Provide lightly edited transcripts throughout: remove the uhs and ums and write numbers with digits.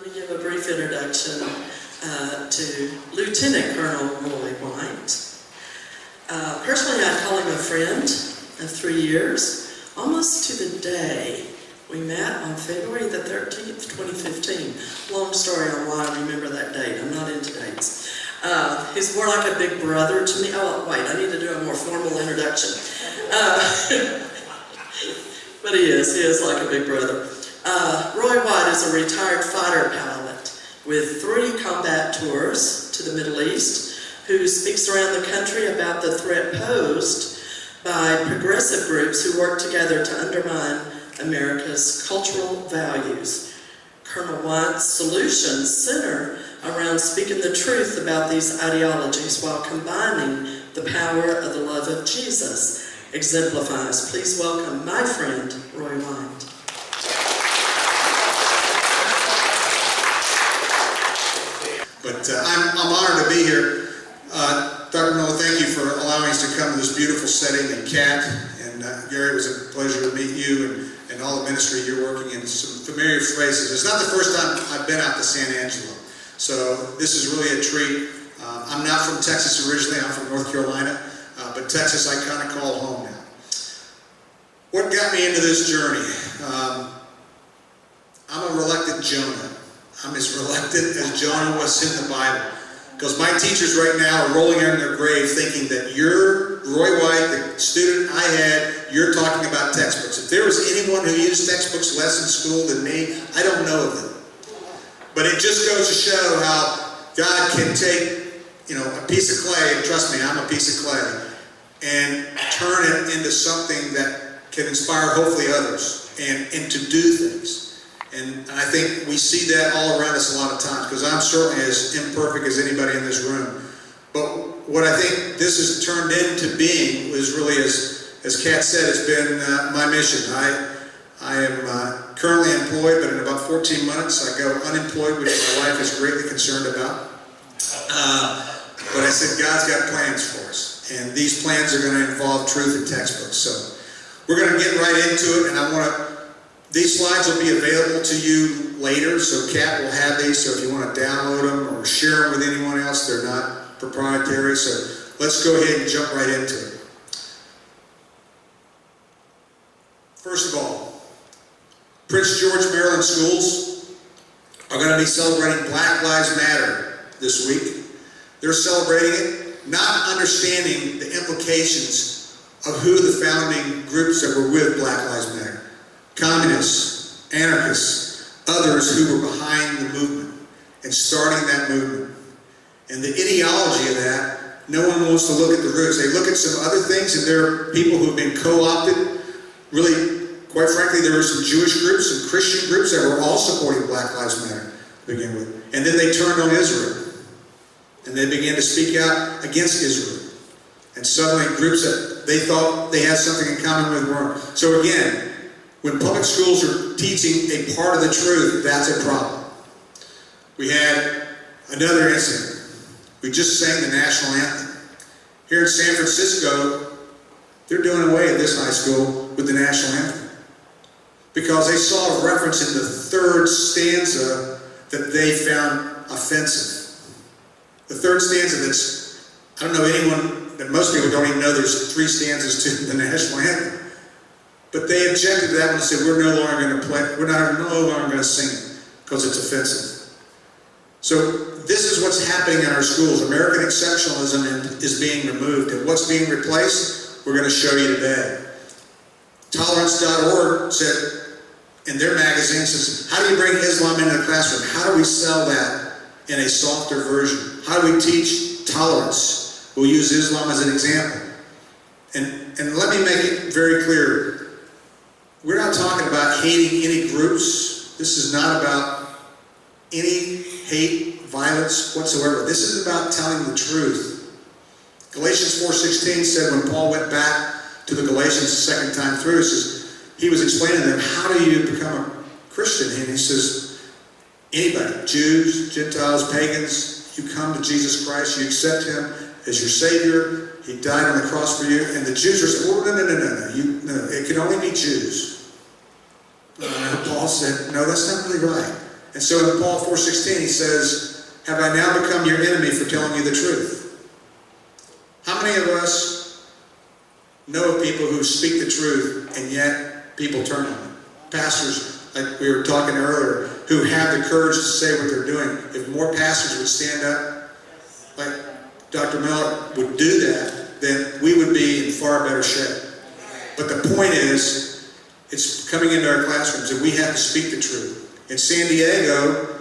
Let me give a brief introduction to Lieutenant Colonel Roy White. Personally, I call him a friend of 3 years, almost to the day. We met on February the 13th, 2015. Long story on why I remember that date. I'm not into dates. He's more like a big brother to me. Oh, wait, I need to do a more formal introduction. But he is like a big brother. Roy White is a retired fighter pilot with 3 combat tours to the Middle East, who speaks around the country about the threat posed by progressive groups who work together to undermine America's cultural values. Colonel White's solutions center around speaking the truth about these ideologies while combining the power of the love of Jesus exemplifies. Please welcome my friend, Roy White. But I'm honored to be here. Dr. Miller, thank you for allowing us to come to this beautiful setting. And Kat and Gary, it was a pleasure to meet you and all the ministry you're working in. Some familiar faces. It's not the first time I've been out to San Angelo, so this is really a treat. I'm not from Texas originally. I'm from North Carolina, but Texas I kind of call home now. What got me into this journey? I'm a reluctant Jonah. I'm as reluctant as Jonah was in the Bible. Because my teachers right now are rolling in their grave thinking that you're, Roy White, the student I had, you're talking about textbooks. If there was anyone who used textbooks less in school than me, I don't know of them. But it just goes to show how God can take, a piece of clay, and trust me, I'm a piece of clay, and turn it into something that can inspire hopefully others and to do things. And I think we see that all around us a lot of times, because I'm certainly as imperfect as anybody in this room. But what I think this has turned into being was really, as Kat said, it's been my mission. I am currently employed, but in about 14 months I go unemployed, which my wife is greatly concerned about. But I said, God's got plans for us. And these plans are going to involve truth and textbooks. So we're going to get right into it, and these slides will be available to you later, so Kat will have these, so if you want to download them or share them with anyone else, they're not proprietary, so let's go ahead and jump right into it. First of all, Prince George, Maryland schools are going to be celebrating Black Lives Matter this week. They're celebrating it, not understanding the implications of who the founding groups that were with Black Lives Matter. Communists, anarchists, others who were behind the movement and starting that movement. And the ideology of that, no one wants to look at the roots. They look at some other things, and there are people who have been co-opted. Really, quite frankly, there were some Jewish groups and Christian groups that were all supporting Black Lives Matter to begin with. And then they turned on Israel. And they began to speak out against Israel. And suddenly groups that they thought they had something in common with weren't. So again, when public schools are teaching a part of the truth, that's a problem. We had another incident. We just sang the national anthem. Here in San Francisco, they're doing away at this high school with the national anthem, because they saw a reference in the 3rd stanza that they found offensive. The 3rd stanza I don't know anyone, that most people don't even know there's 3 stanzas to the national anthem. But they objected to that one and said, we're no longer going to play, we're no longer going to sing it because it's offensive. So this is what's happening in our schools. American exceptionalism is being removed. And what's being replaced, we're going to show you today. Tolerance.org said in their magazine, says, how do you bring Islam into the classroom? How do we sell that in a softer version? How do we teach tolerance? We'll use Islam as an example. And let me make it very clear. We're not talking about hating any groups. This is not about any hate, violence whatsoever. This is about telling the truth. Galatians 4:16 said when Paul went back to the Galatians the second time through, he was explaining to them, how do you become a Christian? And he says, anybody, Jews, Gentiles, pagans, you come to Jesus Christ, you accept him as your Savior. He died on the cross for you. And the Jews were saying, oh, no, it can only be Jews. Paul said, no, that's not really right. And so in Paul 4:16 he says, have I now become your enemy for telling you the truth? How many of us know of people who speak the truth and yet people turn on them? Pastors, like we were talking earlier, who have the courage to say what they're doing. If more pastors would stand up, like Dr. Miller would do that, then we would be in far better shape. But the point is, it's coming into our classrooms and we have to speak the truth. In San Diego,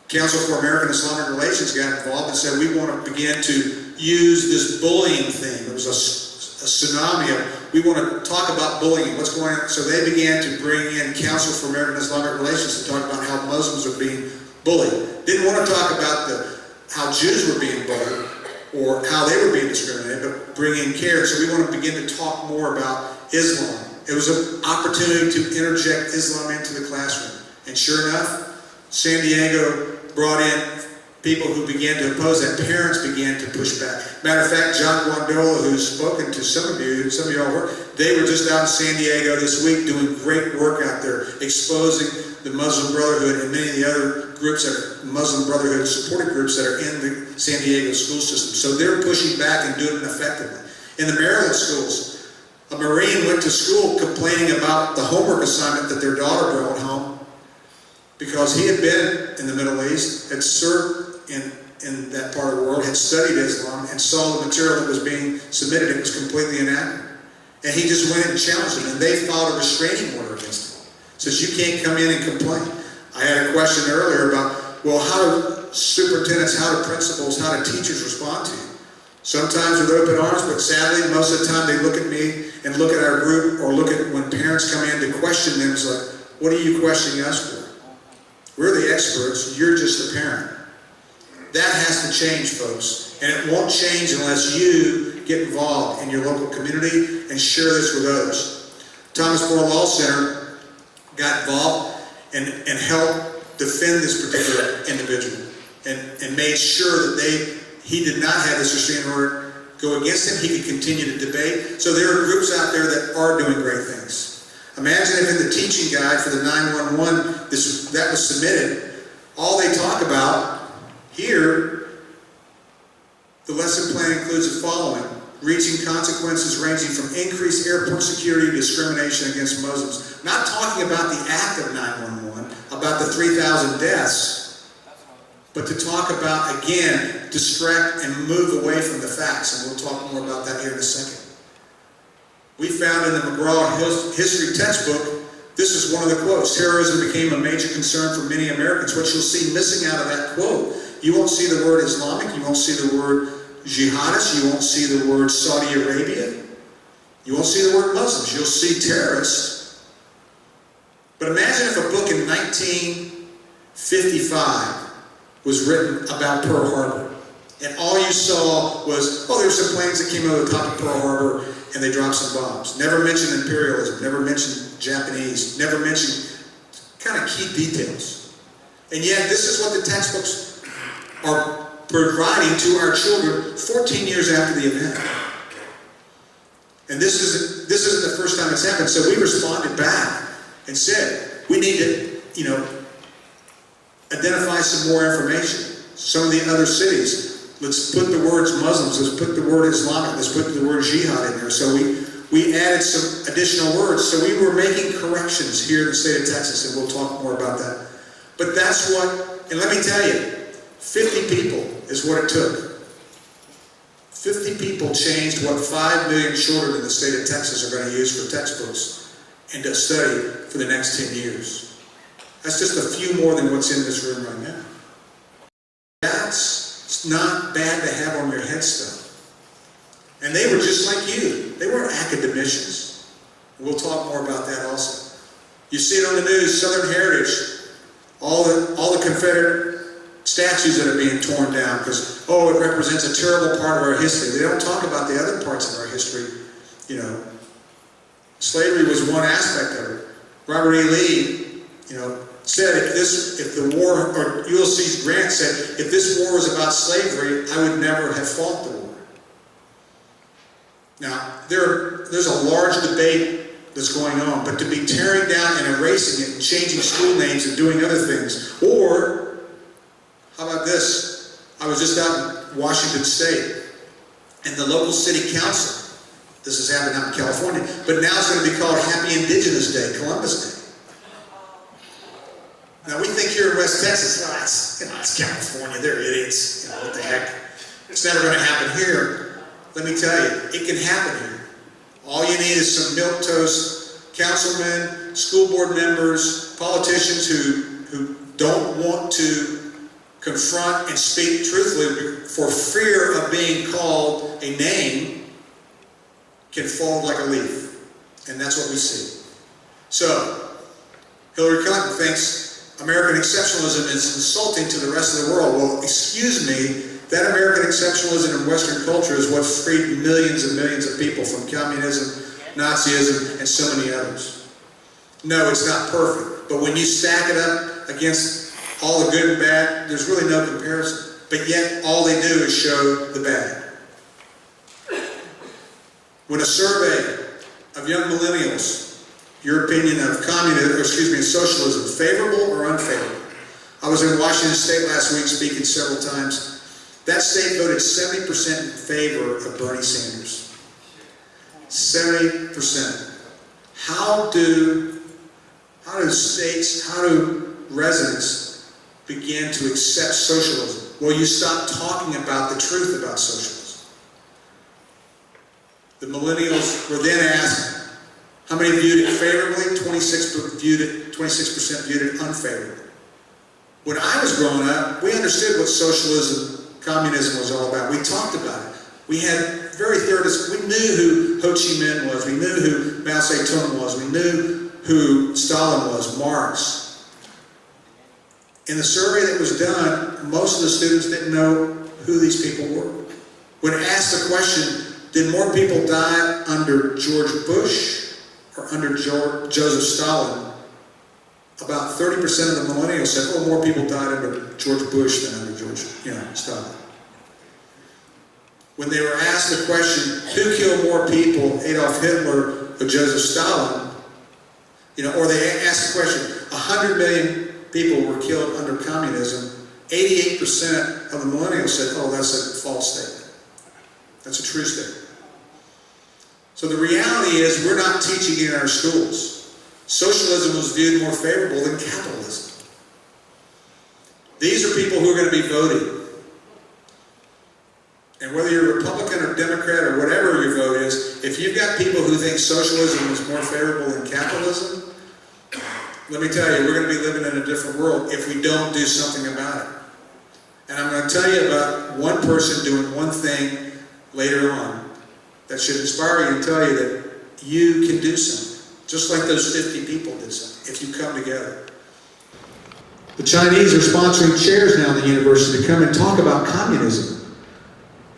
Council for American Islamic Relations got involved and said, we want to begin to use this bullying thing. It was a tsunami of, we want to talk about bullying, what's going on. So they began to bring in Council for American Islamic Relations to talk about how Muslims are being bullied. Didn't want to talk about how Jews were being bullied or how they were being discriminated, but bring in care. So we want to begin to talk more about Islam. It was an opportunity to interject Islam into the classroom. And sure enough, San Diego brought in people who began to oppose that. Parents began to push back. Matter of fact, John Guandola, who's spoken to some of y'all were, they were just out in San Diego this week doing great work out there, exposing the Muslim Brotherhood and many of the other groups that are Muslim Brotherhood supported groups that are in the San Diego school system. So they're pushing back and doing it effectively. In the Maryland schools, a Marine went to school complaining about the homework assignment that their daughter brought home because he had been in the Middle East, had served in that part of the world, had studied Islam, and saw the material that was being submitted. It was completely inaccurate. And he just went and challenged them, and they filed a restraining order against him. Says, you can't come in and complain. I had a question earlier about, well, how do superintendents, how do principals, how do teachers respond to you? Sometimes with open arms, but sadly, most of the time they look at me and look at our group or look at when parents come in to question them. It's like, what are you questioning us for? We're the experts. You're just a parent. That has to change, folks. And it won't change unless you get involved in your local community and share this with others. Thomas More Law Center got involved and helped defend this particular individual and made sure that he did not have this restraining order go against him. He could continue to debate. So there are groups out there that are doing great things. Imagine if in the teaching guide for the 911 that was submitted, all they talk about here, the lesson plan includes the following: reaching consequences ranging from increased airport security to discrimination against Muslims. Not talking about the act of 911, about the 3,000 deaths, but to talk about, again, distract and move away from the facts. And we'll talk more about that here in a second. We found in the McGraw history textbook, this is one of the quotes: terrorism became a major concern for many Americans. What you'll see missing out of that quote, you won't see the word Islamic, you won't see the word jihadist, you won't see the word Saudi Arabia, you won't see the word Muslims, you'll see terrorists. But imagine if a book in 1955 was written about Pearl Harbor, and all you saw was, oh, there's some planes that came over the top of Pearl Harbor and they dropped some bombs. Never mentioned imperialism, never mentioned Japanese, never mentioned kind of key details. And yet this is what the textbooks are providing to our children 14 years after the event. And this isn't the first time it's happened. So we responded back and said, we need to, identify some more information. Some of the other cities, let's put the words Muslims, let's put the word Islamic, let's put the word jihad in there. So we added some additional words. So we were making corrections here in the state of Texas, and we'll talk more about that. But that's what, and let me tell you, 50 people is what it took. 50 people changed what 5 million children in the state of Texas are going to use for textbooks and to study for the next 10 years. That's just a few more than what's in this room right now. That's not bad to have on your headstone. And they were just like you. They weren't academicians. We'll talk more about that also. You see it on the news, Southern Heritage, all the Confederate statues that are being torn down because, it represents a terrible part of our history. They don't talk about the other parts of our history. Slavery was one aspect of it. Robert E. Lee, said if the war, or Ulysses Grant said, if this war was about slavery, I would never have fought the war. Now, there's a large debate that's going on, but to be tearing down and erasing it and changing school names and doing other things. Or, how about this? I was just out in Washington State, and the local city council, this has happened out in California, but now it's going to be called Happy Indigenous Day, Columbus Day. Now we think here in West Texas, it's California, they're idiots, what the heck. It's never going to happen here. Let me tell you, it can happen here. All you need is some milquetoast councilmen, school board members, politicians who don't want to confront and speak truthfully for fear of being called a name can fall like a leaf. And that's what we see. So, Hillary Clinton thinks American exceptionalism is insulting to the rest of the world. Well, excuse me, that American exceptionalism in Western culture is what freed millions and millions of people from communism, Nazism, and so many others. No, it's not perfect. But when you stack it up against all the good and bad, there's really no comparison. But yet, all they do is show the bad. When a survey of young millennials, your opinion of socialism, favorable or unfavorable? I was in Washington State last week speaking several times. That state voted 70% in favor of Bernie Sanders. 70%. How do residents begin to accept socialism? Well, you stop talking about the truth about socialism. The millennials were then asked, how many viewed it favorably? 26% viewed it unfavorably. When I was growing up, we understood what socialism, communism was all about. We talked about it. We had very theoretical, we knew who Ho Chi Minh was, we knew who Mao Zedong was, we knew who Stalin was, Marx. In the survey that was done, most of the students didn't know who these people were. When asked the question, did more people die under George Bush or under Joseph Stalin? About 30% of the millennials said, oh, more people died under George Bush than under George Stalin. When they were asked the question, who killed more people, Adolf Hitler or Joseph Stalin? Or they asked the question, 100 million people were killed under communism. 88% of the millennials said, oh, that's a false statement. That's a true statement. So the reality is we're not teaching in our schools. Socialism was viewed more favorable than capitalism. These are people who are going to be voting. And whether you're Republican or Democrat or whatever your vote is, if you've got people who think socialism is more favorable than capitalism, let me tell you, we're going to be living in a different world if we don't do something about it. And I'm going to tell you about one person doing one thing later on that should inspire you and tell you that you can do something. Just like those 50 people did something, if you come together. The Chinese are sponsoring chairs now in the university to come and talk about communism.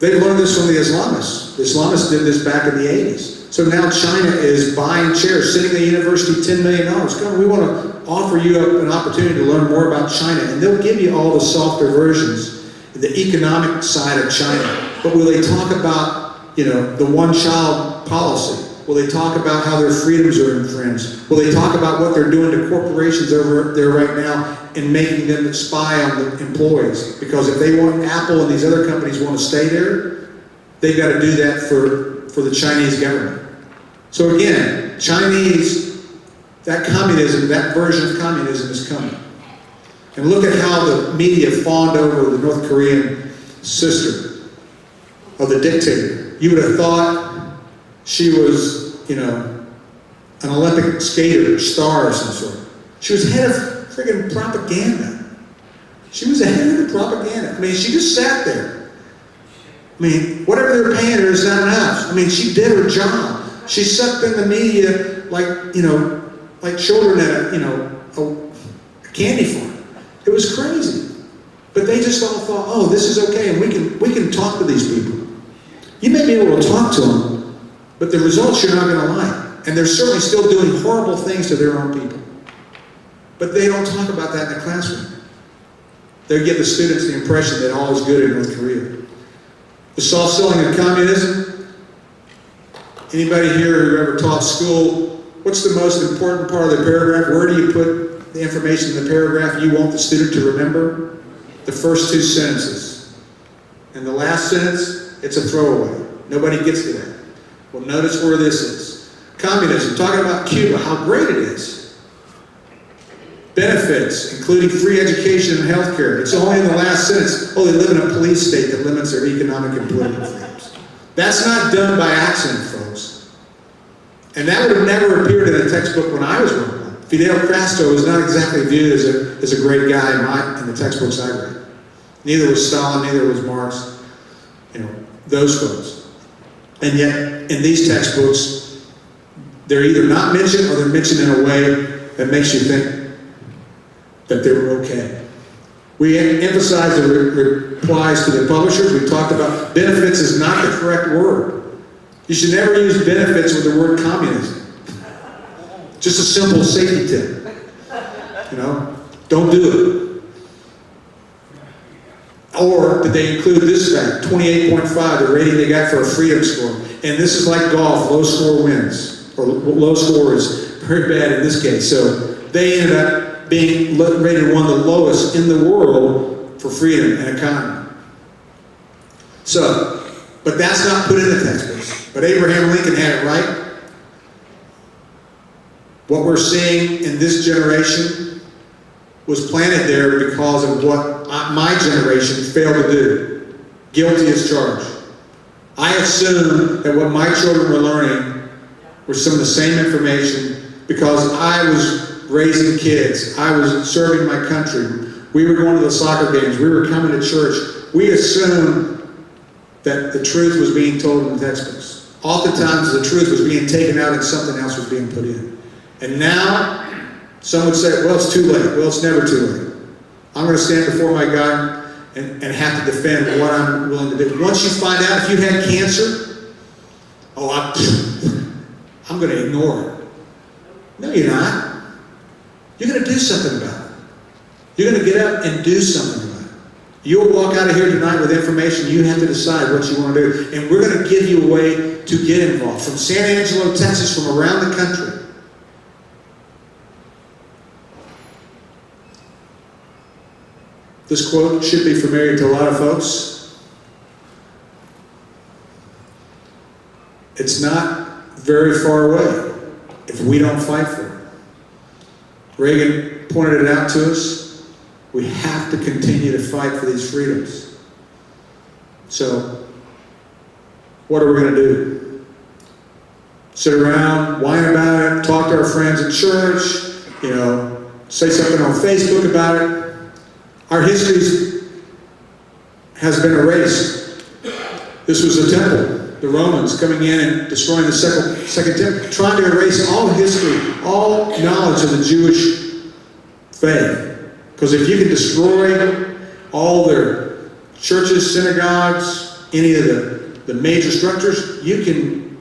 They learned this from the Islamists. The Islamists did this back in the 80s. So now China is buying chairs, sitting in the university $10 million. Come, we want to offer you an opportunity to learn more about China. And they'll give you all the softer versions, the economic side of China. But will they talk about, the one-child policy? Will they talk about how their freedoms are infringed? Will they talk about what they're doing to corporations over there right now and making them spy on the employees? Because if they want Apple and these other companies want to stay there, they've got to do that for the Chinese government. So again, that communism, that version of communism is coming. And look at how the media fawned over the North Korean sister of the dictator. You would have thought she was, an Olympic skater, star of some sort. She was head of friggin' propaganda. She was the head of the propaganda. I mean, she just sat there. I mean, whatever they're paying her is not enough. I mean, she did her job. She sucked in the media like children at a candy farm. It was crazy. But they just all thought, oh, this is okay, and we can talk to these people. You may be able to talk to them, but the results you're not going to like. And they're certainly still doing horrible things to their own people. But they don't talk about that in the classroom. They give the students the impression that all is good in North Korea. The soft selling of communism. Anybody here who ever taught school what's the most important part of the paragraph? Where do you put the information in the paragraph you want the student to remember? The first two sentences. And the last sentence, it's a throwaway. Nobody gets to that. Well, notice where this is. Communism, talking about Cuba, how great it is. Benefits, including free education and health care. It's only in the last sentence, oh, they live in a police state that limits their economic and political freedoms. That's not done by accident, folks. And that would have never appeared in a textbook when I was growing up. Fidel Castro was not exactly viewed as a great guy in the textbooks I read. Neither was Stalin, neither was Marx, those folks. And yet, in these textbooks, they're either not mentioned or they're mentioned in a way that makes you think that they were okay. We emphasize the replies to the publishers. We talked about benefits is not the correct word. You should never use benefits with the word communism. Just a simple safety tip. Don't do it. Or did they include this fact? 28.5, the rating they got for a freedom score. And this is like golf, low score wins. Or low score is very bad in this case. So they ended up being rated one of the lowest in the world for freedom and economy. So, but that's not put in the textbooks. But Abraham Lincoln had it right. What we're seeing in this generation was planted there because of what my generation failed to do. Guilty as charged. I assume that what my children were learning were some of the same information because I was raising kids. I was serving my country. We were going to the soccer games. We were coming to church. We assumed that the truth was being told in the textbooks. Oftentimes the truth was being taken out and something else was being put in. And now, some would say, well, it's too late. Well, it's never too late. I'm going to stand before my God and have to defend what I'm willing to do. Once you find out if you had cancer, I'm going to ignore it. No, you're not. You're going to do something about it. You're going to get up and do something about it. You'll walk out of here tonight with information. You have to decide what you want to do. And we're going to give you a way to get involved. From San Angelo, Texas, from around the country. This quote should be familiar to a lot of folks. It's not very far away if we don't fight for it. Reagan pointed it out to us. We have to continue to fight for these freedoms. So, what are we going to do? Sit around, whine about it, talk to our friends at church, say something on Facebook about it. Our history has been erased. This was a temple. The Romans coming in and destroying the second temple, trying to erase all history, all knowledge of the Jewish faith. Because if you can destroy all their churches, synagogues, any of the major structures, you can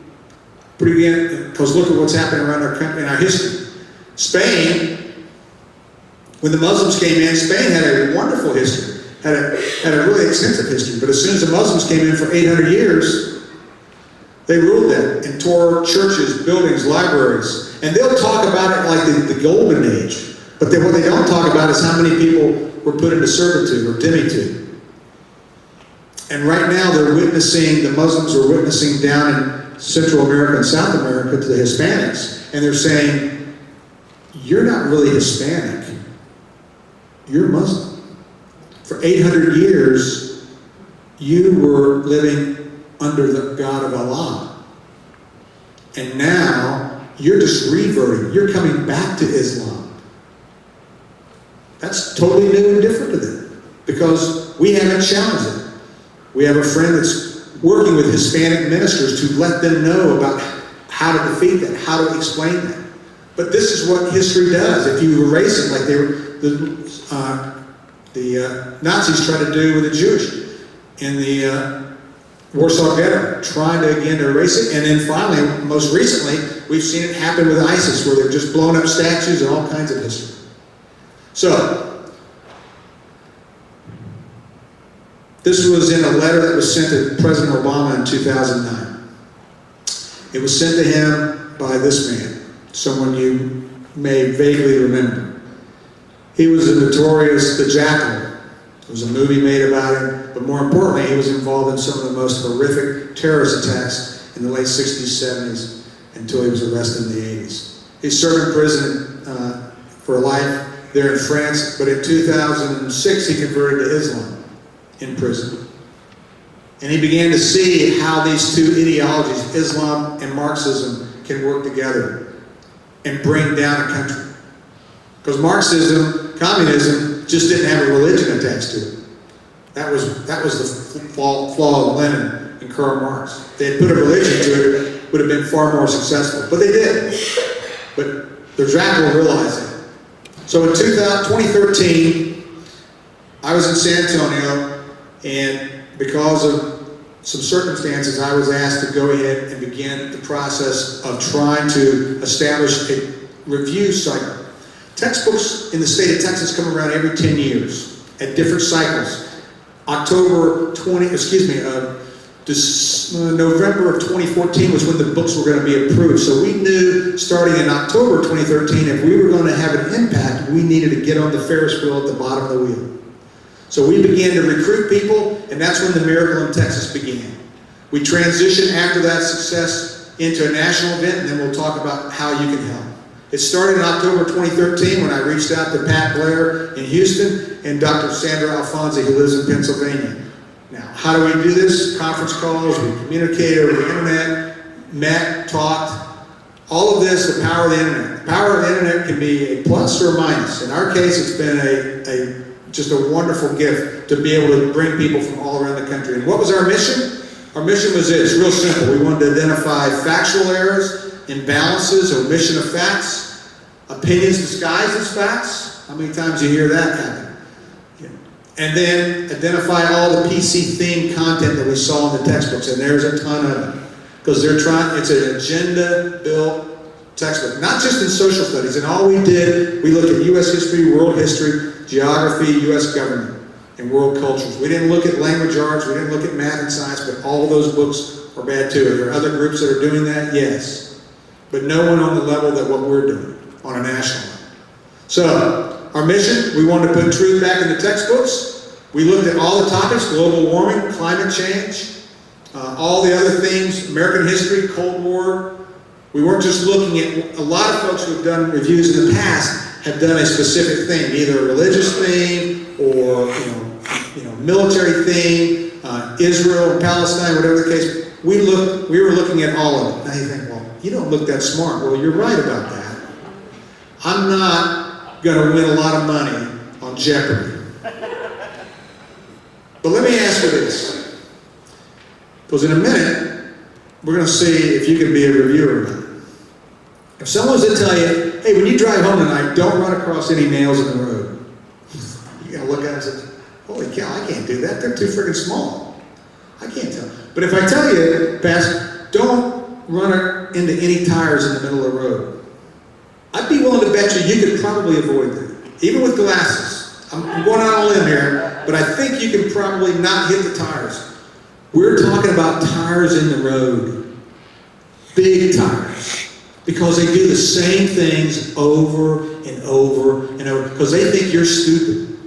begin, because look at what's happening around our country in our history. Spain, when the Muslims came in, Spain had a wonderful history, had a really extensive history. But as soon as the Muslims came in for 800 years, they ruled that and tore churches, buildings, libraries. And they'll talk about it like the golden age. But what they don't talk about is how many people were put into servitude or dhimmi. And right now the Muslims are witnessing down in Central America and South America to the Hispanics. And they're saying, you're not really Hispanic. You're Muslim. For 800 years, you were living under the God of Allah. And now, you're just reverting. You're coming back to Islam. That's totally new and different to them. Because we haven't challenged it. We have a friend that's working with Hispanic ministers to let them know about how to defeat that, how to explain that. But this is what history does. If you erase it like the Nazis tried to do with the Jewish in the Warsaw Ghetto, trying to again to erase it. And then finally, most recently, we've seen it happen with ISIS, where they've just blown up statues and all kinds of history. So, this was in a letter that was sent to President Obama in 2009. It was sent to him by this man, someone you may vaguely remember. He was a notorious The Jackal. There was a movie made about him, but more importantly, he was involved in some of the most horrific terrorist attacks in the late 60s, 70s, until he was arrested in the 80s. He served in prison for life there in France, but in 2006 he converted to Islam in prison. And he began to see how these two ideologies, Islam and Marxism, can work together and bring down a country. Because Marxism, communism, just didn't have a religion attached to it. That was the flaw of Lenin and Karl Marx. If they had put a religion to it, it would have been far more successful. But they did. But the Jackal realized that. So in 2013, I was in San Antonio, and because of some circumstances, I was asked to go ahead and begin the process of trying to establish a review cycle. Textbooks in the state of Texas come around every 10 years at different cycles. November of 2014 was when the books were going to be approved. So we knew starting in October 2013, if we were going to have an impact, we needed to get on the Ferris wheel at the bottom of the wheel. So we began to recruit people, and that's when the Miracle in Texas began. We transitioned after that success into a national event, and then we'll talk about how you can help. It started in October 2013 when I reached out to Pat Blair in Houston and Dr. Sandra Alfonsi, who lives in Pennsylvania. Now, how do we do this? Conference calls, we communicated over the internet, met, talked. All of this, the power of the internet. The power of the internet can be a plus or a minus. In our case, it's been just a wonderful gift to be able to bring people from all around the country. And what was our mission? Our mission was this, real simple. We wanted to identify factual errors, imbalances, omission of facts, opinions disguised as facts. How many times do you hear that happen? Yeah. And then identify all the PC-themed content that we saw in the textbooks, and there's a ton of it. Because it's an agenda-built textbook, not just in social studies. And all we did, we looked at U.S. history, world history, geography, U.S. government, and world cultures. We didn't look at language arts, we didn't look at math and science, but all of those books are bad too. Are there other groups that are doing that? Yes. But no one on the level that what we're doing, on a national level. So, our mission, we wanted to put truth back in the textbooks. We looked at all the topics, global warming, climate change, all the other things, American history, Cold War. We weren't just looking at, a lot of folks who have done reviews in the past have done a specific theme, either a religious theme or military theme, Israel and Palestine, whatever the case. We were looking at all of it. Now you think, well, you don't look that smart. Well, you're right about that. I'm not going to win a lot of money on Jeopardy. But let me ask you this. Because in a minute, we're going to see if you can be a reviewer or not. If someone was to tell you, hey, when you drive home tonight, don't run across any nails in the road. You got to look at it and say, holy cow, I can't do that. They're too freaking small. I can't tell. But if I tell you, Pastor, don't run into any tires in the middle of the road, I'd be willing to bet you could probably avoid that. Even with glasses. I'm going out on a limb here, but I think you can probably not hit the tires. We're talking about tires in the road. Big tires. Because they do the same things over and over and over. Because they think you're stupid.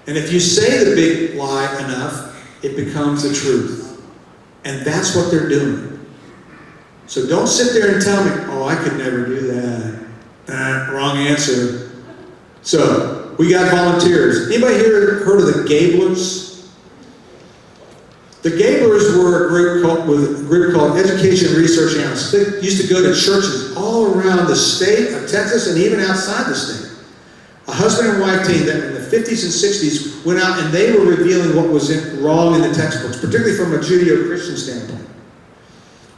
And if you say the big lie enough, it becomes the truth. And that's what they're doing. So don't sit there and tell me, oh, I could never do that. Wrong answer. So, we got volunteers. Anybody here heard of the Gablers? The Gablers were a group called Education Research Analysts. They used to go to churches all around the state of Texas and even outside the state. A husband and wife team that in the 50s and 60s went out and they were revealing what was wrong in the textbooks, particularly from a Judeo-Christian standpoint.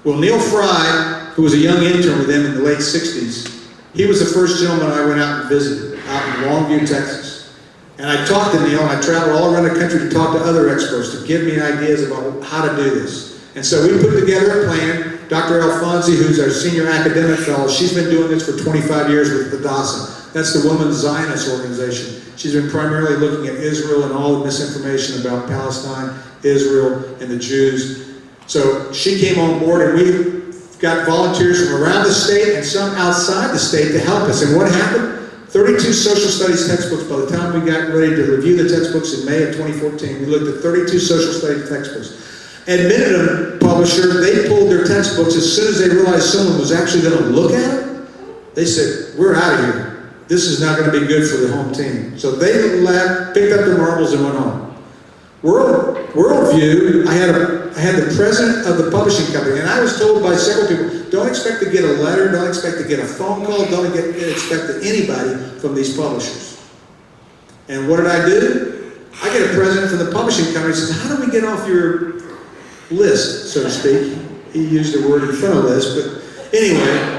Well, Neil Fry, who was a young intern with them in the late 60s, he was the first gentleman I went out and visited, out in Longview, Texas. And I talked to Neil, and I traveled all around the country to talk to other experts to give me ideas about how to do this. And so we put together a plan. Dr. Alfonsi, who's our senior academic fellow, she's been doing this for 25 years with Hadassah. That's the Women's Zionist organization. She's been primarily looking at Israel and all the misinformation about Palestine, Israel, and the Jews. So she came on board, and we got volunteers from around the state and some outside the state to help us. And what happened? 32 social studies textbooks. By the time we got ready to review the textbooks in May of 2014, we looked at 32 social studies textbooks. Admitted publisher, they pulled their textbooks as soon as they realized someone was actually going to look at it. They said, we're out of here. This is not going to be good for the home team. So they left, picked up their marbles and went home. Worldview, I had the president of the publishing company, and I was told by several people, don't expect to get a letter, don't expect to get a phone call, don't expect anybody from these publishers. And what did I do? I get a president from the publishing company who says, how do we get off your list, so to speak? He used the word in front of list, but anyway,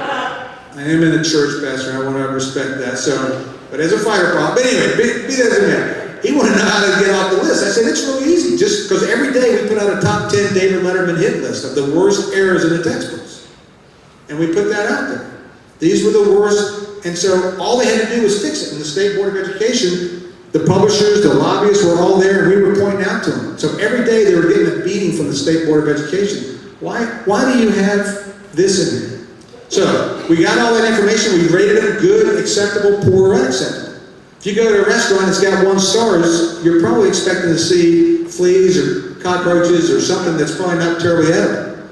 I am in the church, Pastor, I want to respect that, but as a fighter pilot, but anyway, be that as it may. He wanted to know how to get off the list. I said, it's really easy, just because every day we put out a top 10 David Letterman hit list of the worst errors in the textbooks. And we put that out there. These were the worst, and so all they had to do was fix it. And the State Board of Education, the publishers, the lobbyists were all there, and we were pointing out to them. So every day they were getting a beating from the State Board of Education. Why do you have this in here? So we got all that information, we rated them good, acceptable, poor, unacceptable. If you go to a restaurant that's got 1 star, you're probably expecting to see fleas or cockroaches or something that's probably not terribly edible.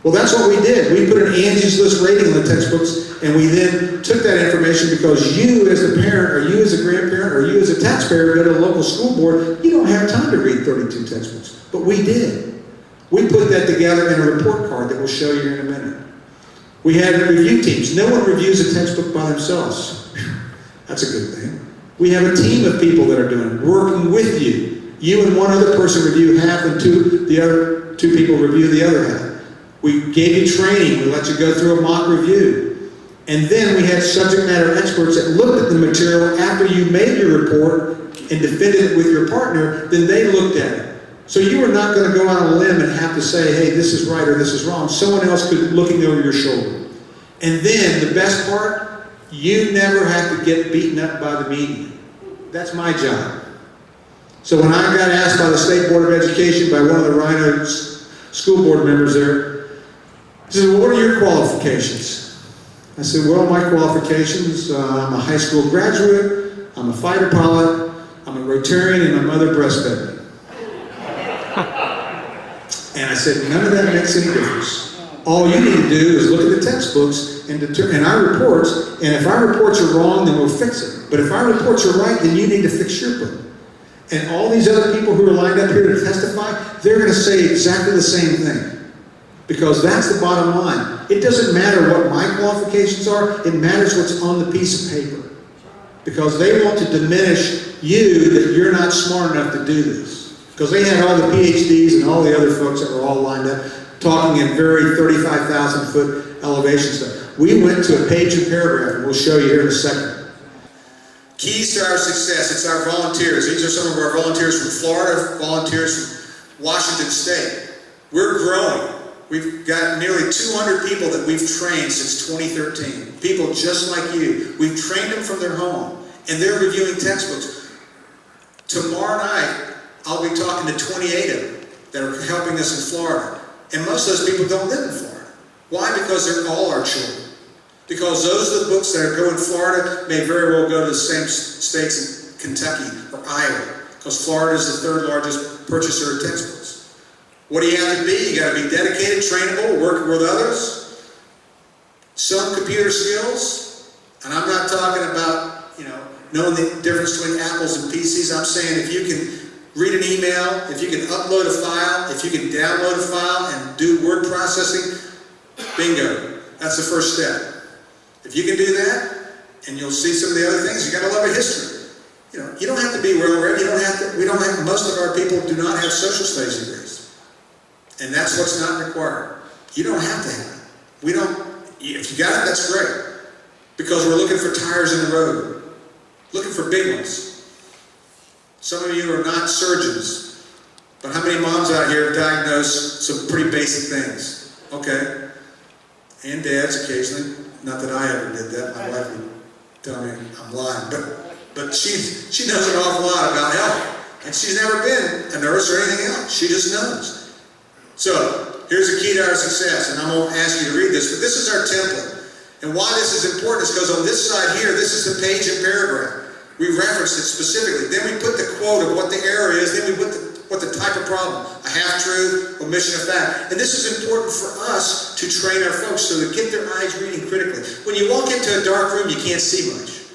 Well, that's what we did. We put an Angie's List rating on the textbooks, and we then took that information because you as the parent, or you as a grandparent, or you as a taxpayer go to the local school board, you don't have time to read 32 textbooks. But we did. We put that together in a report card that we'll show you in a minute. We had review teams. No one reviews a textbook by themselves. That's a good thing. We have a team of people that are doing it, working with you. You and one other person review half, and the other 2 people review the other half. We gave you training. We let you go through a mock review. And then we had subject matter experts that looked at the material after you made your report and defended it with your partner, then they looked at it. So you were not going to go out on a limb and have to say, hey, this is right or this is wrong. Someone else could be looking over your shoulder. And then the best part, you never have to get beaten up by the media. That's my job. So when I got asked by the State Board of Education, by one of the Rhino school board members there, he said, well, what are your qualifications? I said, well, my qualifications, I'm a high school graduate, I'm a fighter pilot, I'm a Rotarian, and my mother breastfed me. And I said, none of that makes any difference. All you need to do is look at the textbooks and our reports, and if our reports are wrong, then we'll fix it. But if our reports are right, then you need to fix your book. And all these other people who are lined up here to testify, they're going to say exactly the same thing. Because that's the bottom line. It doesn't matter what my qualifications are, it matters what's on the piece of paper. Because they want to diminish you that you're not smart enough to do this. Because they had all the PhDs and all the other folks that were all lined up, talking in very 35,000 foot elevation stuff. We went to a page and paragraph, and we'll show you here in a second. Keys to our success, it's our volunteers. These are some of our volunteers from Florida, volunteers from Washington State. We're growing. We've got nearly 200 people that we've trained since 2013. People just like you. We've trained them from their home, and they're reviewing textbooks. Tomorrow night, I'll be talking to 28 of them that are helping us in Florida. And most of those people don't live in Florida. Why? Because they're all our children. Because those are the books that go in Florida may very well go to the same states in Kentucky or Iowa. Because Florida is the 3rd largest purchaser of textbooks. What do you have to be? You got to be dedicated, trainable, working with others, some computer skills. And I'm not talking about, knowing the difference between apples and PCs. I'm saying if you can read an email, if you can upload a file, if you can download a file and do word processing, bingo. That's the first step. If you can do that, and you'll see some of the other things, you got to love a history. You don't have to be well read. Most of our people do not have social studies degrees. And that's what's not required. You don't have to have it. If you got it, that's great. Because we're looking for tires in the road. Looking for big ones. Some of you are not surgeons, but how many moms out here have diagnosed some pretty basic things? Okay. And dads occasionally. Not that I ever did that. My wife would tell me I'm lying. But she knows an awful lot about health. And she's never been a nurse or anything else. She just knows. So, here's the key to our success, and I won't ask you to read this, but this is our template. And why this is important is because on this side here, this is the page and paragraph. We referenced it specifically. Then we put the quote of what the error is. Then we put what the type of problem, a half-truth, omission of fact. And this is important for us to train our folks so to get their eyes reading critically. When you walk into a dark room, you can't see much.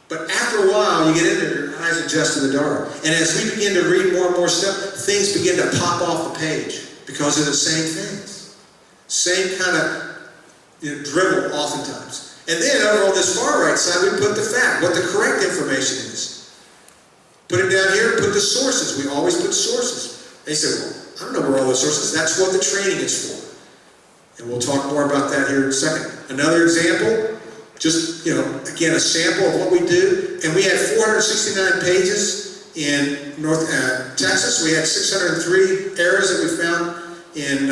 But after a while, you get in there, your eyes adjust to the dark. And as we begin to read more and more stuff, things begin to pop off the page because of the same things. Same kind of dribble oftentimes. And then over on this far right side, we put the fact, what the correct information is. Put it down here, put the sources. We always put sources. They said, well, I don't know where all the sources. That's what the training is for. And we'll talk more about that here in a second. Another example, just, again, a sample of what we do. And we had 469 pages in North Texas. We had 603 errors that we found in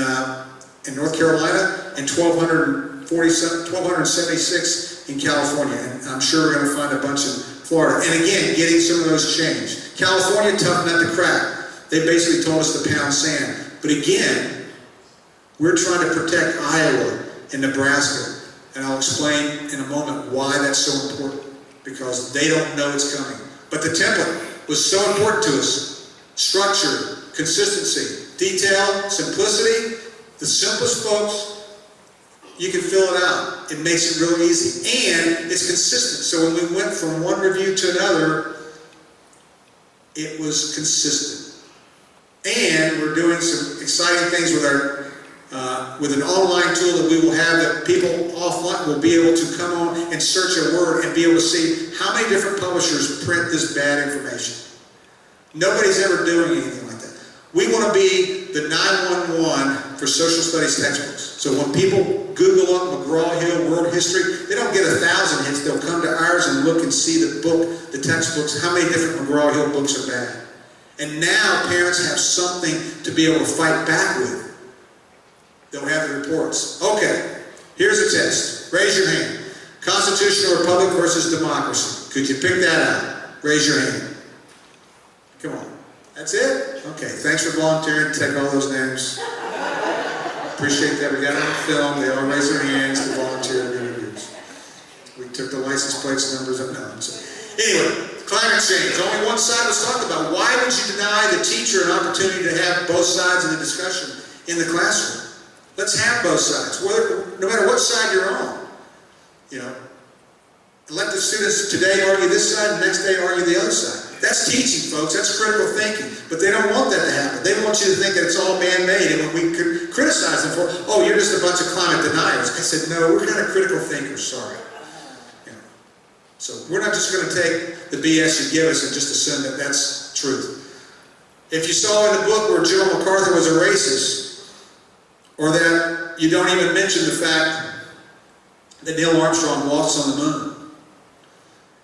North Carolina and 1,276 in California. And I'm sure we're going to find a bunch in Florida. And again, getting some of those changed. California, tough nut to crack. They basically told us to pound sand. But again, we're trying to protect Iowa and Nebraska. And I'll explain in a moment why that's so important. Because they don't know it's coming. But the template was so important to us. Structure, consistency, detail, simplicity. The simplest folks, you can fill it out. It makes it really easy. And it's consistent. So when we went from one review to another, it was consistent. And we're doing some exciting things with with an online tool that we will have that people offline will be able to come on and search a word and be able to see how many different publishers print this bad information. Nobody's ever doing anything like that. We want to be the 911 for social studies textbooks. So when people Google up McGraw-Hill World History, they don't get 1,000 hits. They'll come to ours and look and see the book, the textbooks, how many different McGraw-Hill books are bad. And now parents have something to be able to fight back with. They'll have the reports. Okay, here's a test. Raise your hand. Constitutional republic versus democracy. Could you pick that out? Raise your hand. Come on. That's it? Okay, thanks for volunteering to take all those names. Appreciate that. We got it on film. They all raised their hands to volunteer to do reviews. We took the license plates numbers up now. So, anyway, climate change. Only one side was talked about. Why would you deny the teacher an opportunity to have both sides in the discussion in the classroom? Let's have both sides, no matter what side you're on. Let the students today argue this side, and next day argue the other side. That's teaching, folks. That's critical thinking. But they don't want that to happen. They want you to think that it's all man-made. And when we criticize them for, oh, you're just a bunch of climate deniers, I said, no, we're kind of critical thinkers. Sorry. So we're not just going to take the BS you give us and just assume that that's truth. If you saw in the book where General MacArthur was a racist, or that you don't even mention the fact that Neil Armstrong walks on the moon.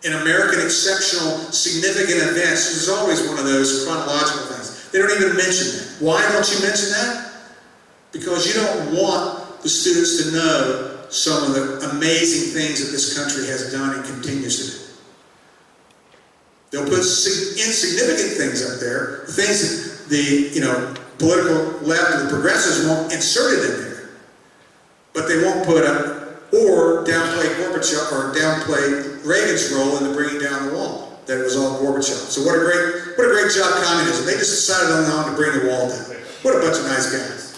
In American exceptional, significant events, there's always one of those chronological things. They don't even mention that. Why don't you mention that? Because you don't want the students to know some of the amazing things that this country has done and continues to do. They'll put insignificant things up there, things that the political left and the progressives won't insert it in there. But they won't put up or downplay Gorbachev or downplay Reagan's role in the bringing down the wall. That it was all Gorbachev. So what a great job communism. They just decided on to bring the wall down. What a bunch of nice guys.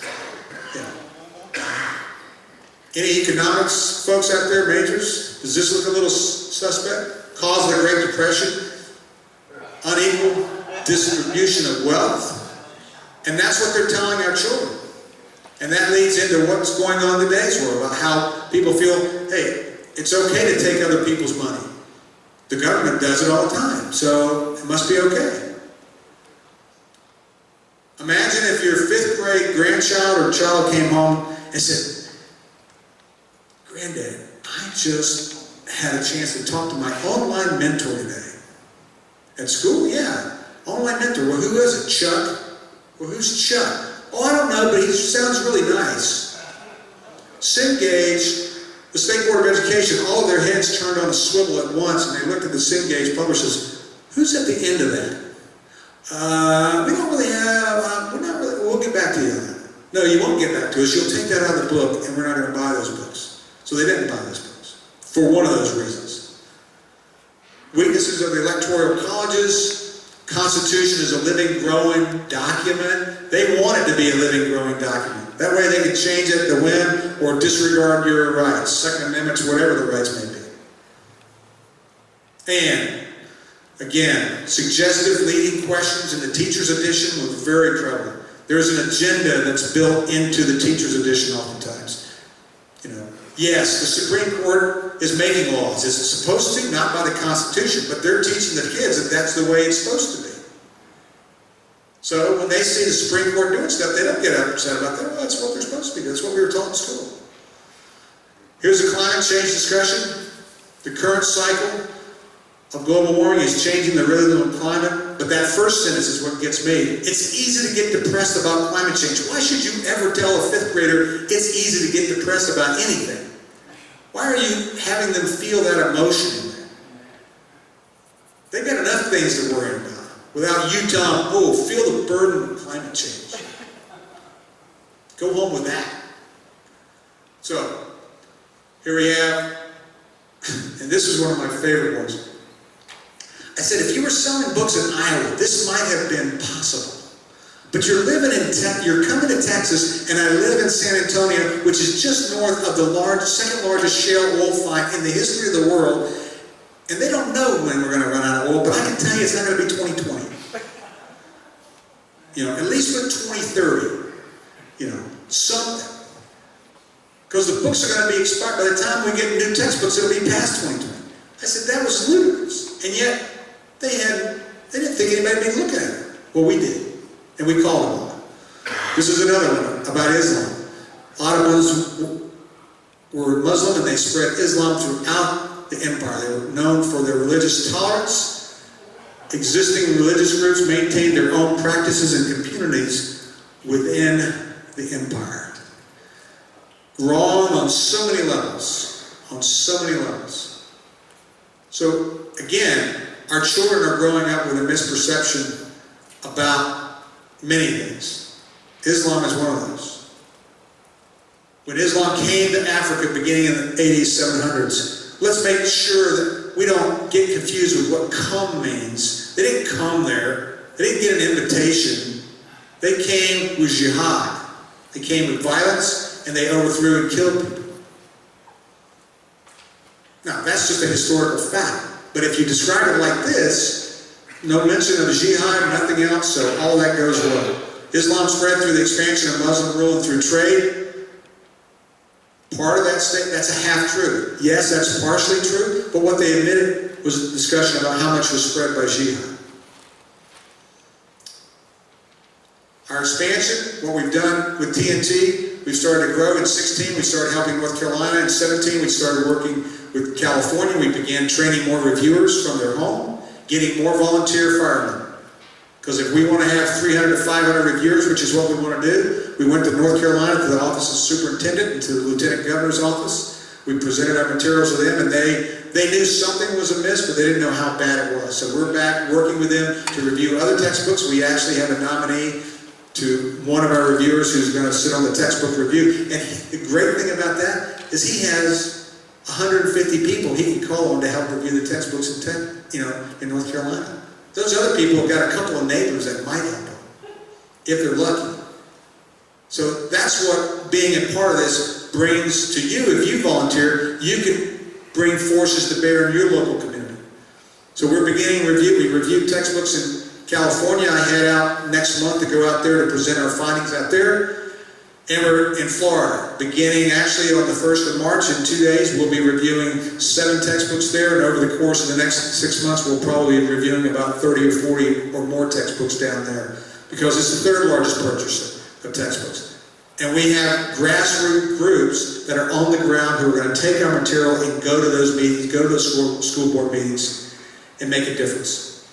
Any economics folks out there, majors? Does this look a little suspect? Cause of the Great Depression, unequal distribution of wealth. And that's what they're telling our children. And that leads into what's going on in today's world, about how people feel, hey, it's okay to take other people's money. The government does it all the time, so it must be okay. Imagine if your 5th grade grandchild or child came home and said, Granddad, I just had a chance to talk to my online mentor today. At school? Yeah. Online mentor. Well, who is it? Chuck? Well, who's Chuck? Oh, I don't know, but he sounds really nice. Cengage, the State Board of Education, all of their heads turned on a swivel at once, and they looked at the Cengage publishers. Who's at the end of that? We don't really have, we'll get back to you on that. No, you won't get back to us. You'll take that out of the book, and we're not going to buy those books. So they didn't buy those books for one of those reasons. Weaknesses of the electoral colleges. Constitution is a living, growing document. They want it to be a living, growing document. That way they can change it to win or disregard your rights, Second Amendments, whatever the rights may be. And, again, suggestive leading questions in the teacher's edition were very prevalent. There's an agenda that's built into the teacher's edition oftentimes. Yes, the Supreme Court is making laws. Is it supposed to? Not by the Constitution, but they're teaching the kids that that's the way it's supposed to be. So when they see the Supreme Court doing stuff, they don't get upset about that. Well, that's what they're supposed to be. That's what we were taught in school. Here's a climate change discussion. The current cycle of global warming is changing the rhythm of climate, but that first sentence is what gets me. It's easy to get depressed about climate change. Why should you ever tell a fifth grader it's easy to get depressed about anything? Why are you having them feel that emotion in there? They've got enough things to worry about without you telling them, oh, feel the burden of climate change. Go home with that. So, here we have, and this is one of my favorite ones. I said, if you were selling books in Iowa, this might have been possible. But you're coming to Texas, and I live in San Antonio, which is just north of the second largest shale oil find in the history of the world, and they don't know when we're going to run out of oil, but I can tell you it's not going to be 2020. At least with 2030, something. Because the books are going to be expired. By the time we get new textbooks, it'll be past 2020. I said, that was ludicrous. And yet, they didn't think anybody would be looking at it. Well, we did. And we called them on it. This is another one about Islam. Ottomans were Muslim and they spread Islam throughout the empire. They were known for their religious tolerance. Existing religious groups maintained their own practices and communities within the empire. Wrong on so many levels. On so many levels. So, again, our children are growing up with a misperception about many things. Islam is one of those. When Islam came to Africa beginning in the 80s, 700s, let's make sure that we don't get confused with what come means. They didn't come there. They didn't get an invitation. They came with jihad. They came with violence, and they overthrew and killed people. Now, that's just a historical fact. But if you describe it like this, no mention of jihad, nothing else, so all that goes away. Islam spread through the expansion of Muslim rule and through trade. Part of that statement, that's a half-truth. Yes, that's partially true, but what they admitted was a discussion about how much was spread by jihad. Our expansion, what we've done with TNT, we've started to grow. In 16, we started helping North Carolina. In 17, we started working with California. We began training more reviewers from their home, getting more volunteer firemen. Because if we want to have 300 to 500 reviewers, which is what we want to do, we went to North Carolina to the office of superintendent and to the lieutenant governor's office. We presented our materials to them, and they knew something was amiss, but they didn't know how bad it was. So we're back working with them to review other textbooks. We actually have a nominee to one of our reviewers who's going to sit on the textbook review. And the great thing about that is he has 150 people he can call on to help review the textbooks in North Carolina. Those other people have got a couple of neighbors that might help them, if they're lucky. So that's what being a part of this brings to you. If you volunteer, you can bring forces to bear in your local community. So we're beginning review. We reviewed textbooks in California. I head out next month to go out there to present our findings out there. And we're in Florida, beginning actually on the 1st of March. In 2 days, we'll be reviewing 7 textbooks there, and over the course of the next 6 months, we'll probably be reviewing about 30 or 40 or more textbooks down there, because it's the 3rd largest purchaser of textbooks. And we have grassroots groups that are on the ground who are going to take our material and go to those meetings, go to those school board meetings, and make a difference.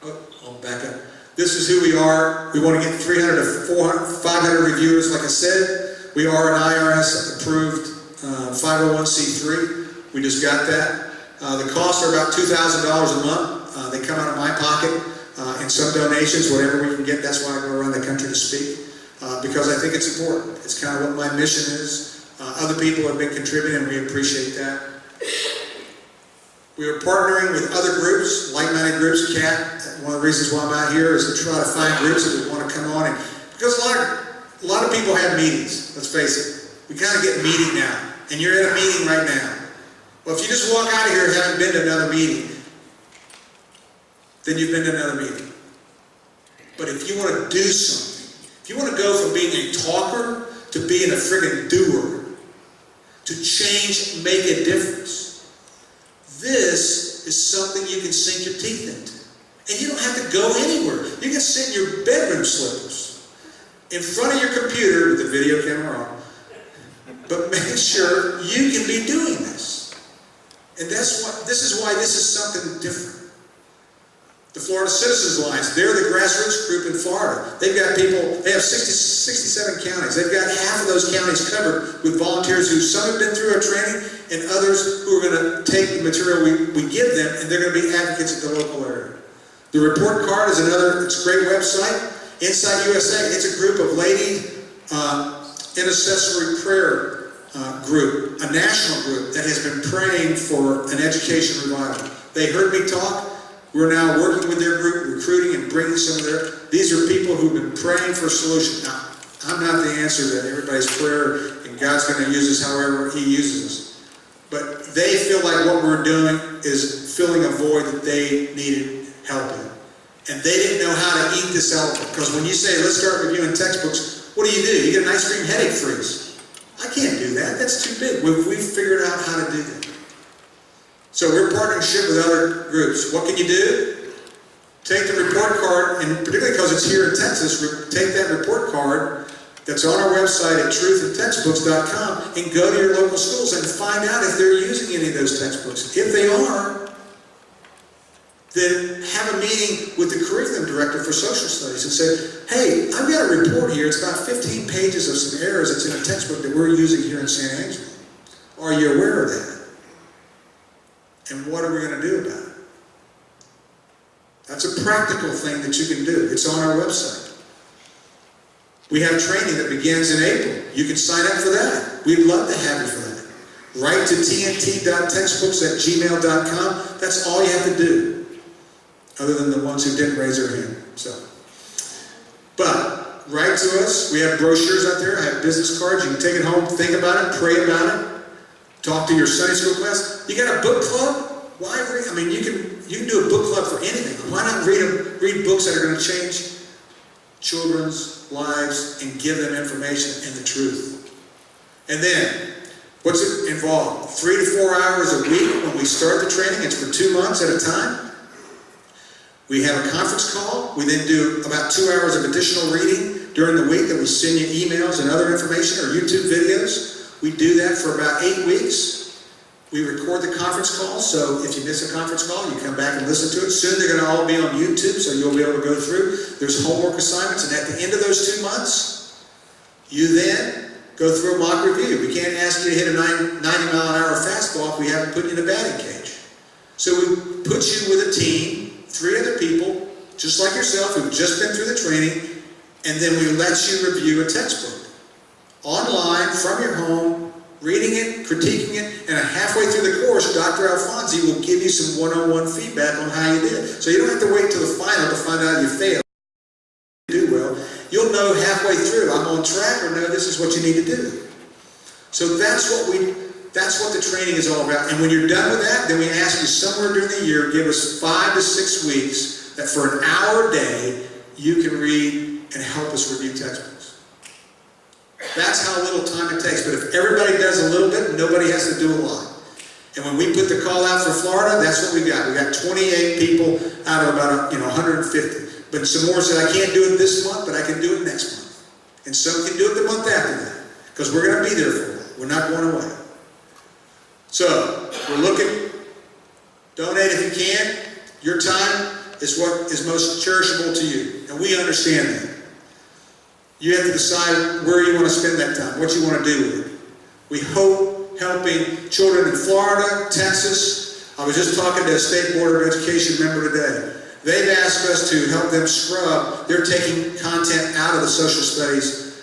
Oh, I'll back up. This is who we are. We want to get 300 to 400, 500 reviewers, like I said. We are an IRS-approved 501c3. We just got that. The costs are about $2,000 a month. They come out of my pocket and some donations, whatever we can get. That's why I go around the country to speak. because I think it's important. It's kind of what my mission is. Other people have been contributing, and we appreciate that. We are partnering with other groups, like-minded groups. CAT, one of the reasons why I'm out here is to try to find groups that want to come on. And because a lot of people have meetings, let's face it. We kind of get meeting now, and you're in a meeting right now. Well, if you just walk out of here and haven't been to another meeting, then you've been to another meeting. But if you want to do something, if you want to go from being a talker to being a friggin' doer, to change, make a difference, this is something you can sink your teeth into. And you don't have to go anywhere. You can sit in your bedroom slippers, in front of your computer with the video camera on, but make sure you can be doing this. And this is why this is something different. The Florida Citizens Alliance, they're the grassroots group in Florida. They've got people, they have 67 counties. They've got half of those counties covered with volunteers who some have been through our training and others who are going to take the material we give them, and they're going to be advocates at the local area. The report card is another, it's a great website. Insight USA, it's a group of lady intercessory prayer group, a national group that has been praying for an education revival. They heard me talk. We're now working with their group, recruiting and bringing some of their, these are people who've been praying for a solution. Now, I'm not the answer to everybody's prayer, and God's going to use us however He uses us. But they feel like what we're doing is filling a void that they needed help in. And they didn't know how to eat this elephant. Because when you say, let's start reviewing textbooks, what do? You get an ice cream headache freeze. I can't do that. That's too big. We've figured out how to do that. So we're partnership with other groups. What can you do? Take the report card, and particularly because it's here in Texas, take that report card that's on our website at truthandtextbooks.com and go to your local schools and find out if they're using any of those textbooks. If they are, then have a meeting with the curriculum director for social studies and say, hey, I've got a report here. It's about 15 pages of some errors that's in a textbook that we're using here in San Angelo. Are you aware of that? And what are we going to do about it? That's a practical thing that you can do. It's on our website. We have training that begins in April. You can sign up for that. We'd love to have you for that. Write to tnt.textbooks@gmail.com. That's all you have to do, other than the ones who didn't raise their hand. But write to us. We have brochures out there. I have business cards. You can take it home, think about it, pray about it. Talk to your Sunday school class. You got a book club? Why read? I mean, you can do a book club for anything. Why not read books that are going to change children's lives and give them information and the truth? And then, what's it involved? 3 to 4 hours a week when we start the training. It's for 2 months at a time. We have a conference call. We then do about 2 hours of additional reading during the week that we send you emails and other information or YouTube videos. We do that for about 8 weeks. We record the conference call, so if you miss a conference call, you come back and listen to it. Soon they're going to all be on YouTube, so you'll be able to go through. There's homework assignments, and at the end of those 2 months, you then go through a mock review. We can't ask you to hit a 90-mile-an-hour fastball if we haven't put you in a batting cage. So we put you with a team, 3 other people, just like yourself, who've just been through the training, and then we let you review a textbook. Online, from your home, reading it, critiquing it, and halfway through the course, Dr. Alfonsi will give you some one-on-one feedback on how you did. So you don't have to wait till the final to find out you failed. You do well. You'll know halfway through, I'm on track, or no, this is what you need to do. So that's what the training is all about. And when you're done with that, then we ask you somewhere during the year, give us 5 to 6 weeks, that for an hour a day, you can read and help us review textbooks. That's how little time it takes. But if everybody does a little bit, nobody has to do a lot. And when we put the call out for Florida, that's what we got. We got 28 people out of about 150. But some more said, I can't do it this month, but I can do it next month. And some can do it the month after that. Because we're going to be there for that. We're not going away. So, we're looking. Donate if you can. Your time is what is most cherishable to you. And we understand that. You have to decide where you want to spend that time, what you want to do with it. We hope helping children in Florida, Texas. I was just talking to a State Board of Education member today. They've asked us to help them scrub. They're taking content out of the social studies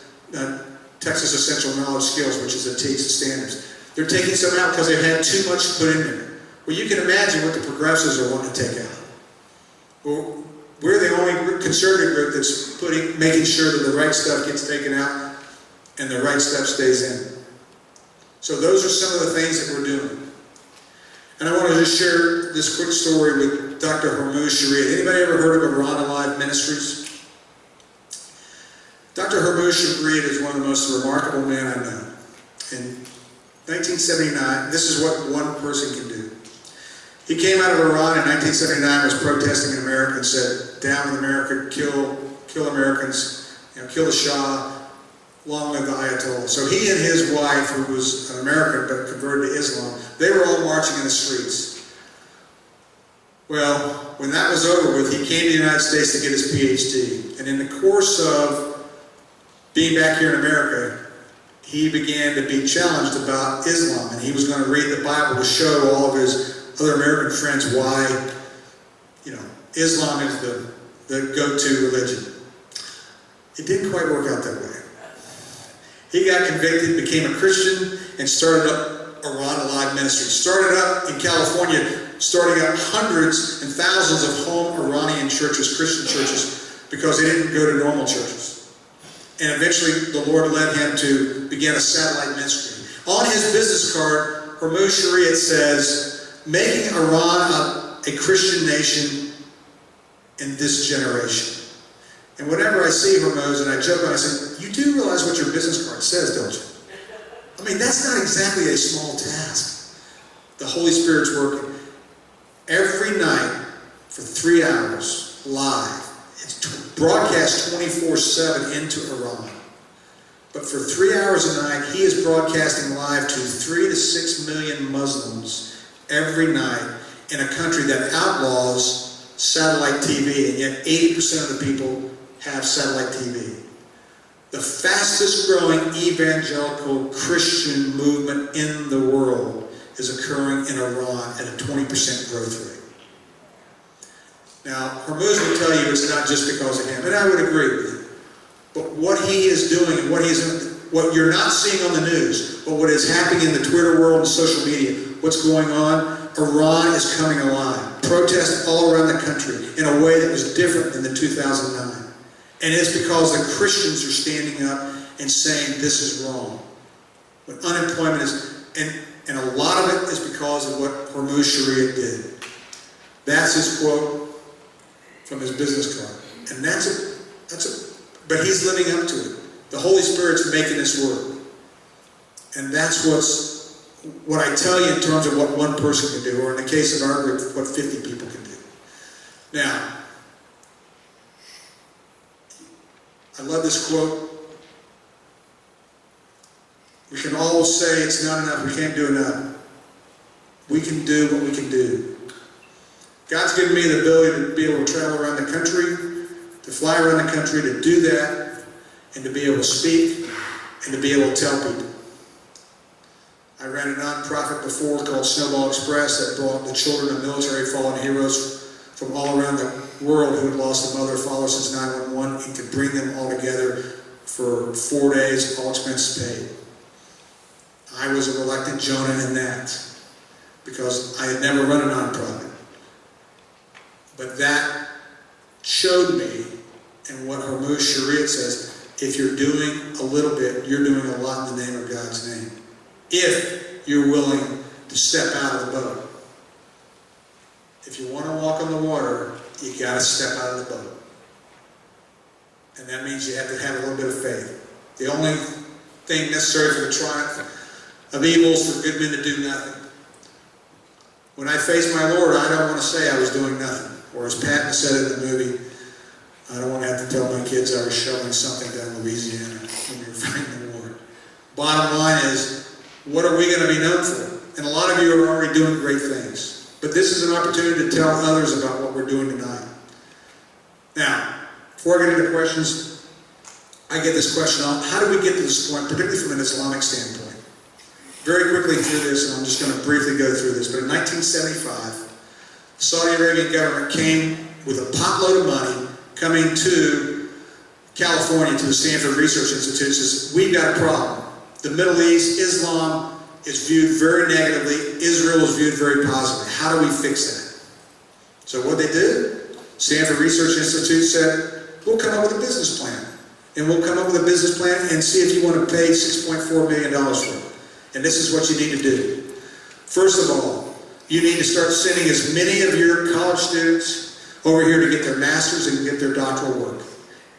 Texas Essential Knowledge Skills, which is a teach standards. They're taking some out because they've had too much put in there. Well, you can imagine what the progressives are wanting to take out. Well, we're the only conservative group that's making sure that the right stuff gets taken out and the right stuff stays in. So those are some of the things that we're doing. And I want to just share this quick story with Dr. Hormuz Shariat. Anybody ever heard of Iran Alive Ministries? Dr. Hormuz Shariat is one of the most remarkable men I know. In 1979, this is what one person can do. He came out of Iran in 1979, was protesting in America and said, "Down with America, kill Americans, kill the Shah, long live the Ayatollah." So he and his wife, who was an American but converted to Islam, they were all marching in the streets. Well, when that was over with, he came to the United States to get his PhD. And in the course of being back here in America, he began to be challenged about Islam. And he was going to read the Bible to show all of his other American friends why, Islam is the go-to religion. It didn't quite work out that way. He got convicted, became a Christian, and started up Iran Alive Ministry. Started up in California, starting up hundreds and thousands of home Iranian churches, Christian churches, because they didn't go to normal churches. And eventually, the Lord led him to begin a satellite ministry. On his business card, Hormuz Shariat says, "Making Iran a Christian nation in this generation." And whenever I see Hormuz, and I joke and I say, "You do realize what your business card says, don't you?" I mean, that's not exactly a small task. The Holy Spirit's working. Every night for 3 hours, live. It's broadcast 24/7 into Iran. But for 3 hours a night, he is broadcasting live to 3 to 6 million Muslims every night in a country that outlaws satellite TV, and yet 80% of the people have satellite TV. The fastest growing evangelical Christian movement in the world is occurring in Iran at a 20% growth rate. Now, Hormuz will tell you it's not just because of him, and I would agree with him. But what he is doing and what you're not seeing on the news, but what is happening in the Twitter world and social media, what's going on, Iran is coming alive. Protests all around the country in a way that was different than the 2009. And it's because the Christians are standing up and saying this is wrong. When unemployment is, and a lot of it is because of what Hormuz Shariat did. That's his quote from his business card. And but he's living up to it. The Holy Spirit's making this work. And that's what I tell you in terms of what one person can do, or in the case of our group, what 50 people can do. Now, I love this quote. We can all say it's not enough, we can't do enough. We can do what we can do. God's given me the ability to be able to travel around the country, to fly around the country, to do that, and to be able to speak, and to be able to tell people. I ran a nonprofit before called Snowball Express that brought the children of military fallen heroes from all around the world who had lost a mother or father since 9/11 and could bring them all together for 4 days, all expenses paid. I was a reluctant Jonah in that because I had never run a nonprofit. But that showed me, and what Hormuz Shariat says, if you're doing a little bit, you're doing a lot in the name of God's name. If you're willing to step out of the boat. If you want to walk on the water, you got to step out of the boat. And that means you have to have a little bit of faith. The only thing necessary for the triumph of evil is for good men to do nothing. When I face my Lord, I don't want to say I was doing nothing. Or as Patton said in the movie, I don't want to have to tell my kids I was shoveling something down Louisiana when we were fighting the war. Bottom line is, what are we going to be known for? And a lot of you are already doing great things. But this is an opportunity to tell others about what we're doing tonight. Now, before I get into questions, I get this question on how do we get to this point, particularly from an Islamic standpoint? Very quickly through this, and I'm just going to briefly go through this, but in 1975, the Saudi Arabian government came with a potload of money coming to California to the Stanford Research Institute says, we've got a problem. The Middle East, Islam is viewed very negatively. Israel is viewed very positively. How do we fix that? So what they did, Stanford Research Institute said, we'll come up with a business plan. And we'll come up with a business plan and see if you want to pay $6.4 million for it. And this is what you need to do. First of all, you need to start sending as many of your college students over here to get their master's and get their doctoral work.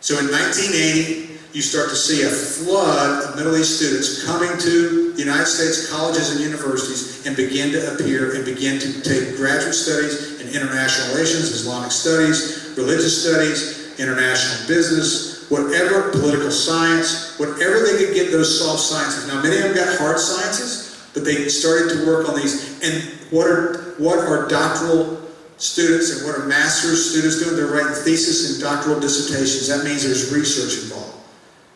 So in 1980, you start to see a flood of Middle East students coming to the United States colleges and universities and begin to appear and begin to take graduate studies in international relations, Islamic studies, religious studies, international business, whatever, political science, whatever they could get those soft sciences. Now, many of them got hard sciences, but they started to work on these. And what are doctoral students and what are master's students doing? They're writing thesis and doctoral dissertations. That means there's research involved.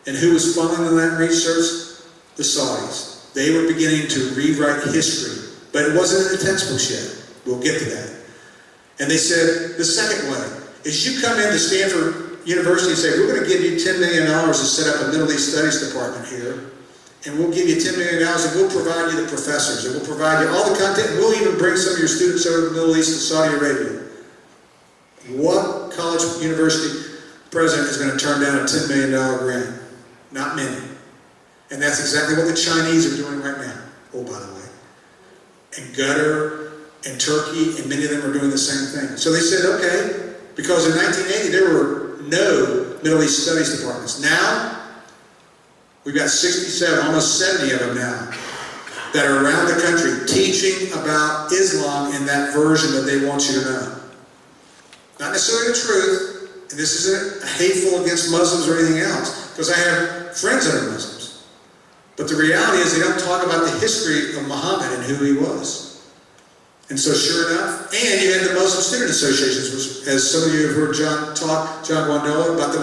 And who was funneling that research? The Saudis. They were beginning to rewrite history, but it wasn't in the textbooks yet. We'll get to that. And they said, the second way is you come into Stanford University and say, we're going to give you $10 million to set up a Middle East Studies department here, and we'll give you $10 million and we'll provide you the professors, and we'll provide you all the content, and we'll even bring some of your students over to the Middle East and Saudi Arabia. What college university president is going to turn down a $10 million grant? Not many. And that's exactly what the Chinese are doing right now, oh, by the way. And Qatar and Turkey, and many of them are doing the same thing. So they said, okay, because in 1980 there were no Middle East Studies departments. Now, we've got 67, almost 70 of them now, that are around the country teaching about Islam in that version that they want you to know. Not necessarily the truth, and this isn't hateful against Muslims or anything else, because I have friends that are Muslims. But the reality is they don't talk about the history of Muhammad and who he was. And so sure enough, and you had the Muslim Student Associations, which, as some of you have heard John Guandola about the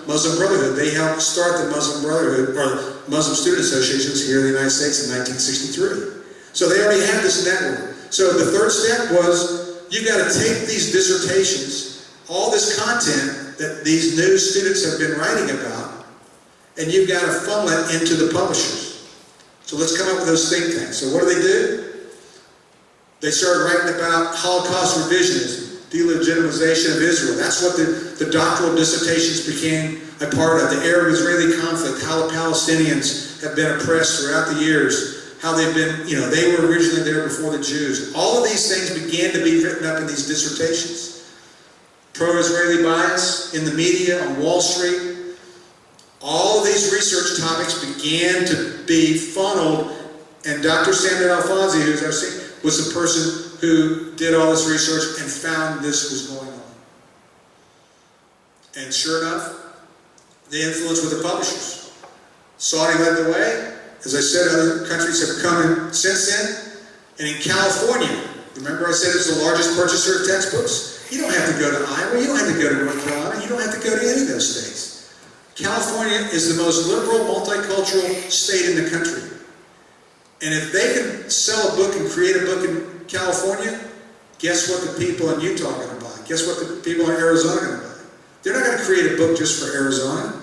Muslim Brotherhood. They helped start the Muslim Brotherhood, or Muslim Student Associations here in the United States in 1963. So they already had this network. So the third step was, you got to take these dissertations, all this content that these new students have been writing about, and you've got to funnel it into the publishers. So let's come up with those think tanks. So what do? They started writing about Holocaust revisionism, delegitimization of Israel. That's what the doctoral dissertations became a part of. The Arab-Israeli conflict, how the Palestinians have been oppressed throughout the years, how they've been, they were originally there before the Jews. All of these things began to be written up in these dissertations. Pro-Israeli bias in the media, on Wall Street. All of these research topics began to be funneled, and Dr. Samuel Alfonsi, who's our senior, was the person who did all this research and found this was going on. And sure enough, the influence with the publishers. Saudi led the way. As I said, other countries have come in since then. And in California, remember I said it's the largest purchaser of textbooks? You don't have to go to Iowa, you don't have to go to North Carolina, you don't have to go to any of those states. California is the most liberal, multicultural state in the country. And if they can sell a book and create a book in California, guess what the people in Utah are going to buy? Guess what the people in Arizona are going to buy? They're not going to create a book just for Arizona.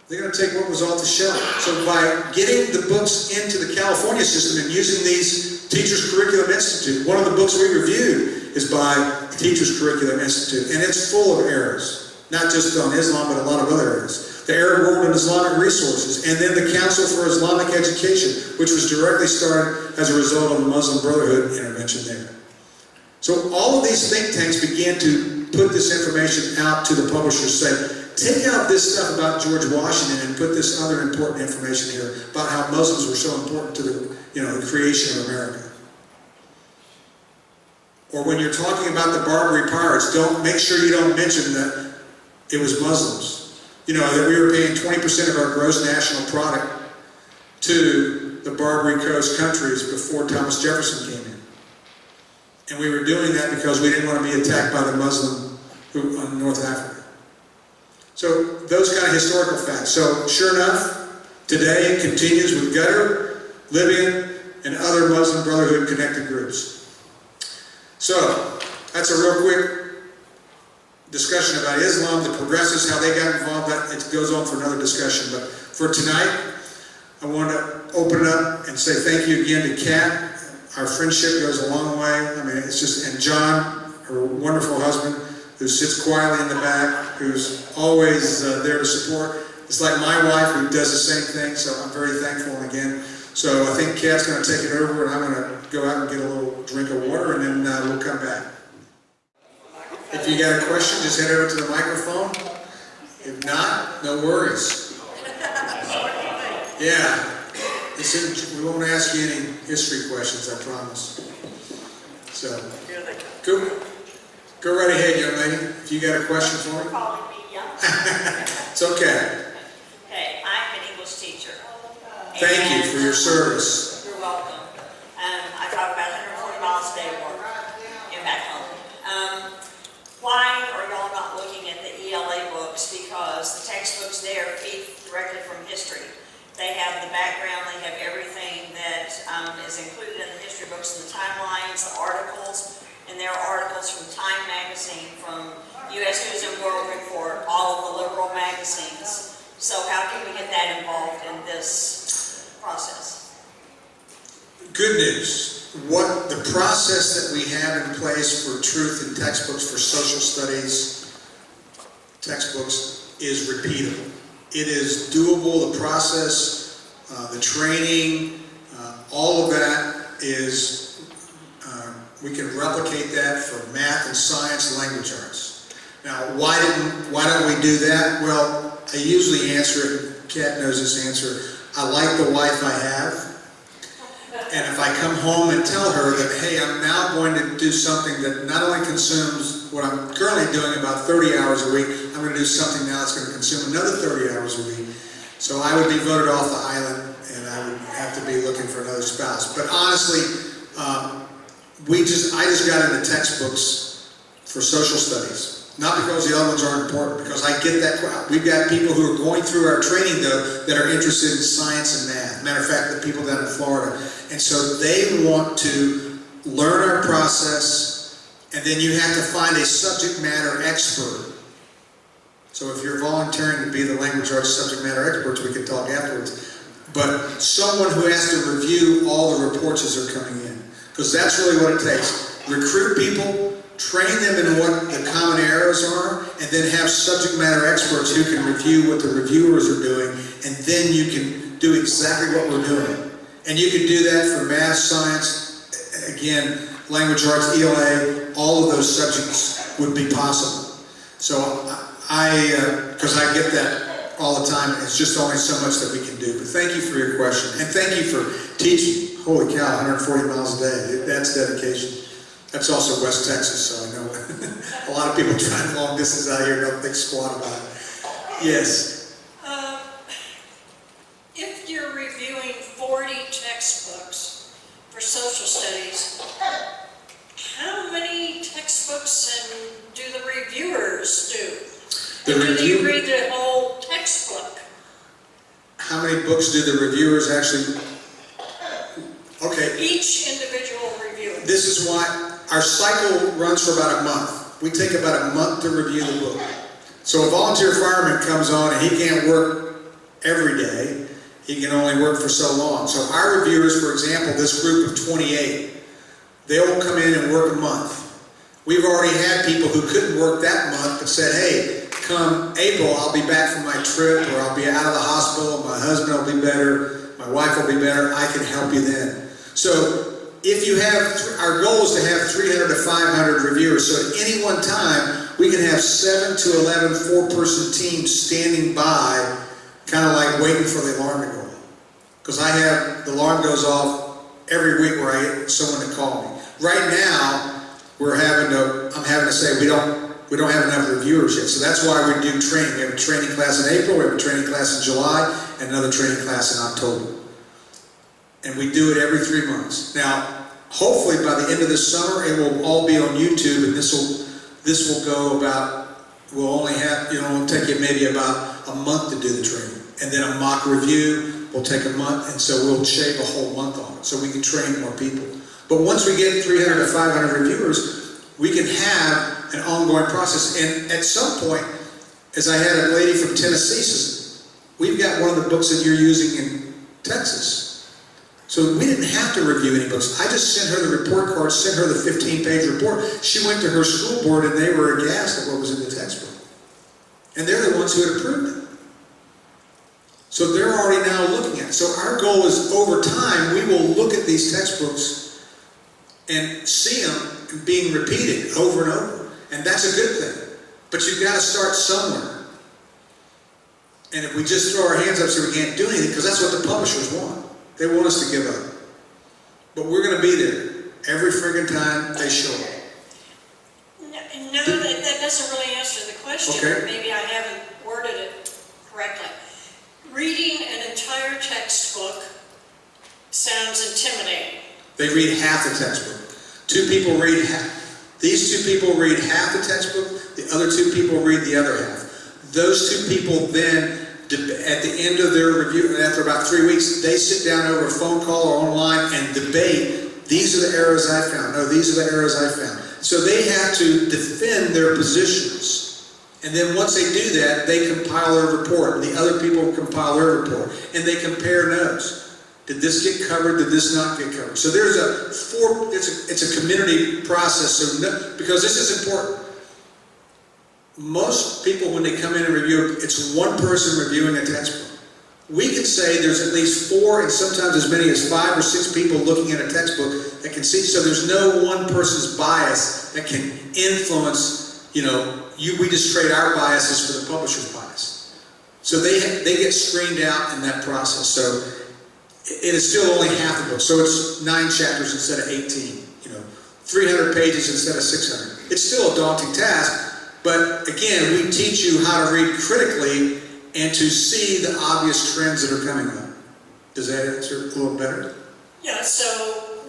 They're going to take what was off the shelf. So by getting the books into the California system and using these Teachers Curriculum Institute, one of the books we reviewed is by the Teachers Curriculum Institute, and it's full of errors. Not just on Islam, but a lot of other areas. The Arab World and Islamic Resources, and then the Council for Islamic Education, which was directly started as a result of the Muslim Brotherhood intervention there. So all of these think tanks began to put this information out to the publishers, say, take out this stuff about George Washington and put this other important information here about how Muslims were so important to the creation of America. Or when you're talking about the Barbary Pirates, make sure you don't mention that it was Muslims. That we were paying 20% of our gross national product to the Barbary Coast countries before Thomas Jefferson came in. And we were doing that because we didn't want to be attacked by the Muslim in North Africa. So those kind of historical facts. So sure enough, today it continues with Qatar, Libyan, and other Muslim Brotherhood connected groups. So that's a real quick discussion about Islam, the progressives, how they got involved. That it goes on for another discussion. But for tonight, I want to open it up and say thank you again to Kat. Our friendship goes a long way. I mean, it's just, and John, her wonderful husband, who sits quietly in the back, who's always there to support. It's like my wife, who does the same thing, so I'm very thankful. And again, so I think Kat's going to take it over, and I'm going to go out and get a little drink of water, and then we'll come back. If you got a question, just head over to the microphone. If not, no worries. Yeah. We won't ask you any history questions, I promise. So, go right ahead, young lady. If you got a question for me. Calling me young. It's okay. Okay, I'm an English teacher. Thank you for your service. You're welcome. I drive about 140 miles a day to work and back home. Why are y'all not looking at the ELA books? Because the textbooks there feed directly from history. They have the background, they have everything that is included in the history books, and the timelines, the articles, and there are articles from Time magazine, from U.S. News and World Report, all of the liberal magazines. So how can we get that involved in this process? Good news. What the process that we have in place for truth in textbooks, for social studies textbooks, is repeatable. It is doable, the process, the training, all of that is, we can replicate that for math and science, language arts. Now, why don't we do that? Well, I usually answer it, Kat knows this answer, I like the wife I have. And if I come home and tell her that, hey, I'm now going to do something that not only consumes what I'm currently doing about 30 hours a week, I'm going to do something now that's going to consume another 30 hours a week. So I would be voted off the island, and I would have to be looking for another spouse. But honestly, I just got into textbooks for social studies. Not because the other ones aren't important, because I get that crowd. We've got people who are going through our training, though, that are interested in science and math. Matter of fact, the people down in Florida. And so they want to learn our process, and then you have to find a subject matter expert. So if you're volunteering to be the language arts subject matter experts, we can talk afterwards. But someone who has to review all the reports as they're coming in. Because that's really what it takes. Recruit people, train them in what the common errors are, and then have subject matter experts who can review what the reviewers are doing, and then you can do exactly what we're doing. And you can do that for math, science, again, language arts, ELA, all of those subjects would be possible. So because I get that all the time, it's just only so much that we can do. But thank you for your question, and thank you for teaching. Holy cow, 140 miles a day, that's dedication. That's also West Texas, so I know a lot of people trying long distance out here don't think squat about it. Yes? If you're reviewing 40 textbooks for social studies, how many textbooks do the reviewers do? Do you read the whole textbook? How many books do the reviewers actually... Okay. Each individual reviewer. This is why our cycle runs for about a month. We take about a month to review the book. So a volunteer fireman comes on and he can't work every day. He can only work for so long. So our reviewers, for example, this group of 28, they will come in and work a month. We've already had people who couldn't work that month but said, hey, come April, I'll be back from my trip, or I'll be out of the hospital, my husband will be better, my wife will be better, I can help you then. So if you have, our goal is to have 300 to 500 reviewers, so at any one time, we can have 7 to 11 four-person teams standing by, kind of like waiting for the alarm to go off. Because the alarm goes off every week where I get someone to call me. Right now, I'm having to say we don't have enough reviewers yet, so that's why we do training. We have a training class in April, we have a training class in July, and another training class in October. And we do it every 3 months. Now, hopefully by the end of this summer, it will all be on YouTube, and this will go about, we'll only have, it'll take you maybe about a month to do the training. And then a mock review will take a month, and so we'll shave a whole month on it, so we can train more people. But once we get 300 to 500 reviewers, we can have an ongoing process. And at some point, as I had a lady from Tennessee says, we've got one of the books that you're using in Texas. So we didn't have to review any books. I just sent her the report card, sent her the 15-page report. She went to her school board and they were aghast at what was in the textbook. And they're the ones who had approved it. So they're already now looking at it. So our goal is over time, we will look at these textbooks and see them being repeated over and over. And that's a good thing. But you've got to start somewhere. And if we just throw our hands up and say we can't do anything, because that's what the publishers want. They want us to give up. But we're going to be there every friggin' time they show up. No, that doesn't really answer the question. Okay. Maybe I haven't worded it correctly. Reading an entire textbook sounds intimidating. They read half the textbook. Two people read half. These two people read half the textbook. The other two people read the other half. Those two people then, at the end of their review, after about 3 weeks, they sit down over a phone call or online and debate, these are the errors I found. No, these are the errors I found. So they have to defend their positions. And then once they do that, they compile their report. The other people compile their report. And they compare notes. Did this get covered? Did this not get covered? So there's it's a community process. So because this is important. Most people, when they come in and review, it's one person reviewing a textbook. We can say there's at least 4 and sometimes as many as 5 or 6 people looking at a textbook that can see. So there's no one person's bias that can influence, we just trade our biases for the publisher's bias. So they get screened out in that process. So it is still only half the book. So it's 9 chapters instead of 18. 300 pages instead of 600. It's still a daunting task. But again, we teach you how to read critically and to see the obvious trends that are coming up. Does that answer a little better? Yeah, so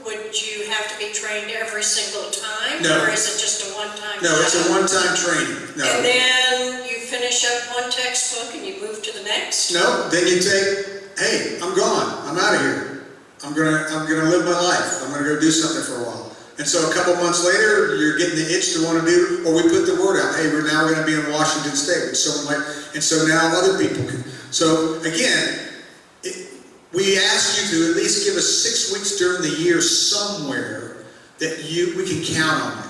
would you have to be trained every single time? No. Or is it just a one-time No, it's a job? one-time training. No. And then you finish up one textbook and you move to the next? No, then you take, hey, I'm gone. I'm out of here. I'm gonna live my life. I'm gonna go do something for a while. And so a couple months later, you're getting the itch to want to do, or we put the word out, hey, we're now going to be in Washington State, which someone might, and so now other people can. So again, we ask you to at least give us 6 weeks during the year somewhere that we can count on it.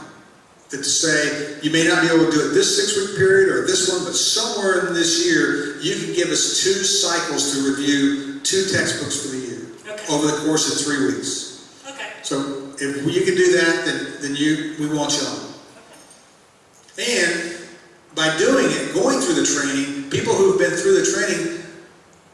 That to say, you may not be able to do it this 6-week period or this one, but somewhere in this year, you can give us 2 cycles to review 2 textbooks for the year. Okay. Over the course of 3 weeks. Okay. So if you can do that, then we want you on. And by doing it, going through the training, people who've been through the training,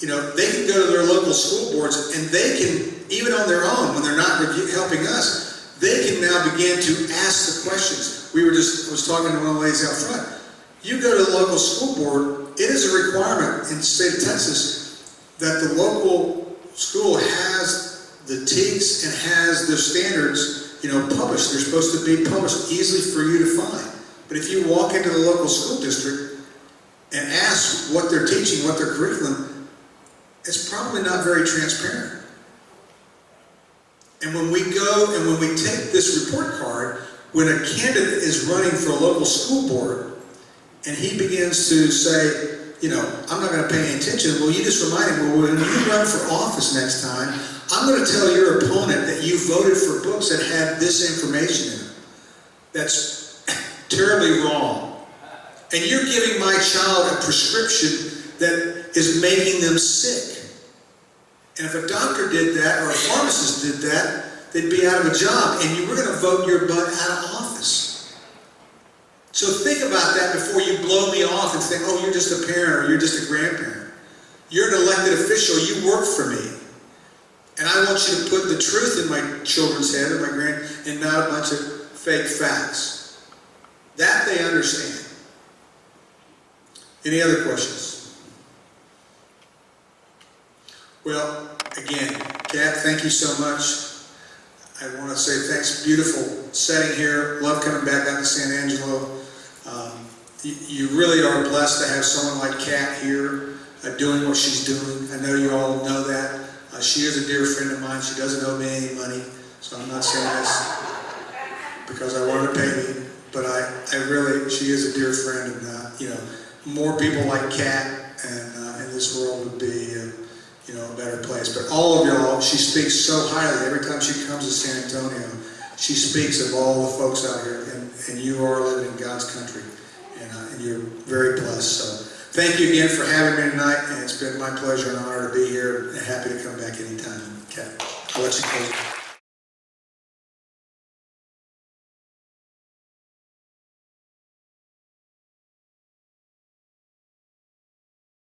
they can go to their local school boards and they can, even on their own, when they're not helping us, they can now begin to ask the questions. I was talking to one of the ladies out front. You go to the local school board, it is a requirement in the state of Texas that the local school has the TEKS and has their standards, published. They're supposed to be published easily for you to find. But if you walk into the local school district and ask what they're teaching, what their curriculum, it's probably not very transparent. And when we go and when we take this report card, when a candidate is running for a local school board and he begins to say, I'm not going to pay any attention, well, you just remind him, well, when you run for office next time, I'm going to tell your opponent that you voted for books that had this information in them. That's terribly wrong. And you're giving my child a prescription that is making them sick. And if a doctor did that, or a pharmacist did that, they'd be out of a job, and you were going to vote your butt out of office. So think about that before you blow me off and think, oh, you're just a parent or you're just a grandparent. You're an elected official, you work for me. And I want you to put the truth in my children's head and not a bunch of fake facts. That they understand. Any other questions? Well, again, Kat, thank you so much. I want to say thanks. Beautiful setting here. Love coming back out to San Angelo. You really are blessed to have someone like Kat here doing what she's doing. I know you all know that. She is a dear friend of mine. She doesn't owe me any money, so I'm not saying this because I want her to pay me. but I really, she is a dear friend, and you know, more people like Kat, and in this world would be, you know, a better place. But all of y'all, she speaks so highly. Every time she comes to San Antonio, she speaks of all the folks out here, and you are living in God's country, and you're very blessed. So thank you again for having me tonight, and it's been my pleasure and honor to be here, and happy to come back anytime. Kat, I'll let you close.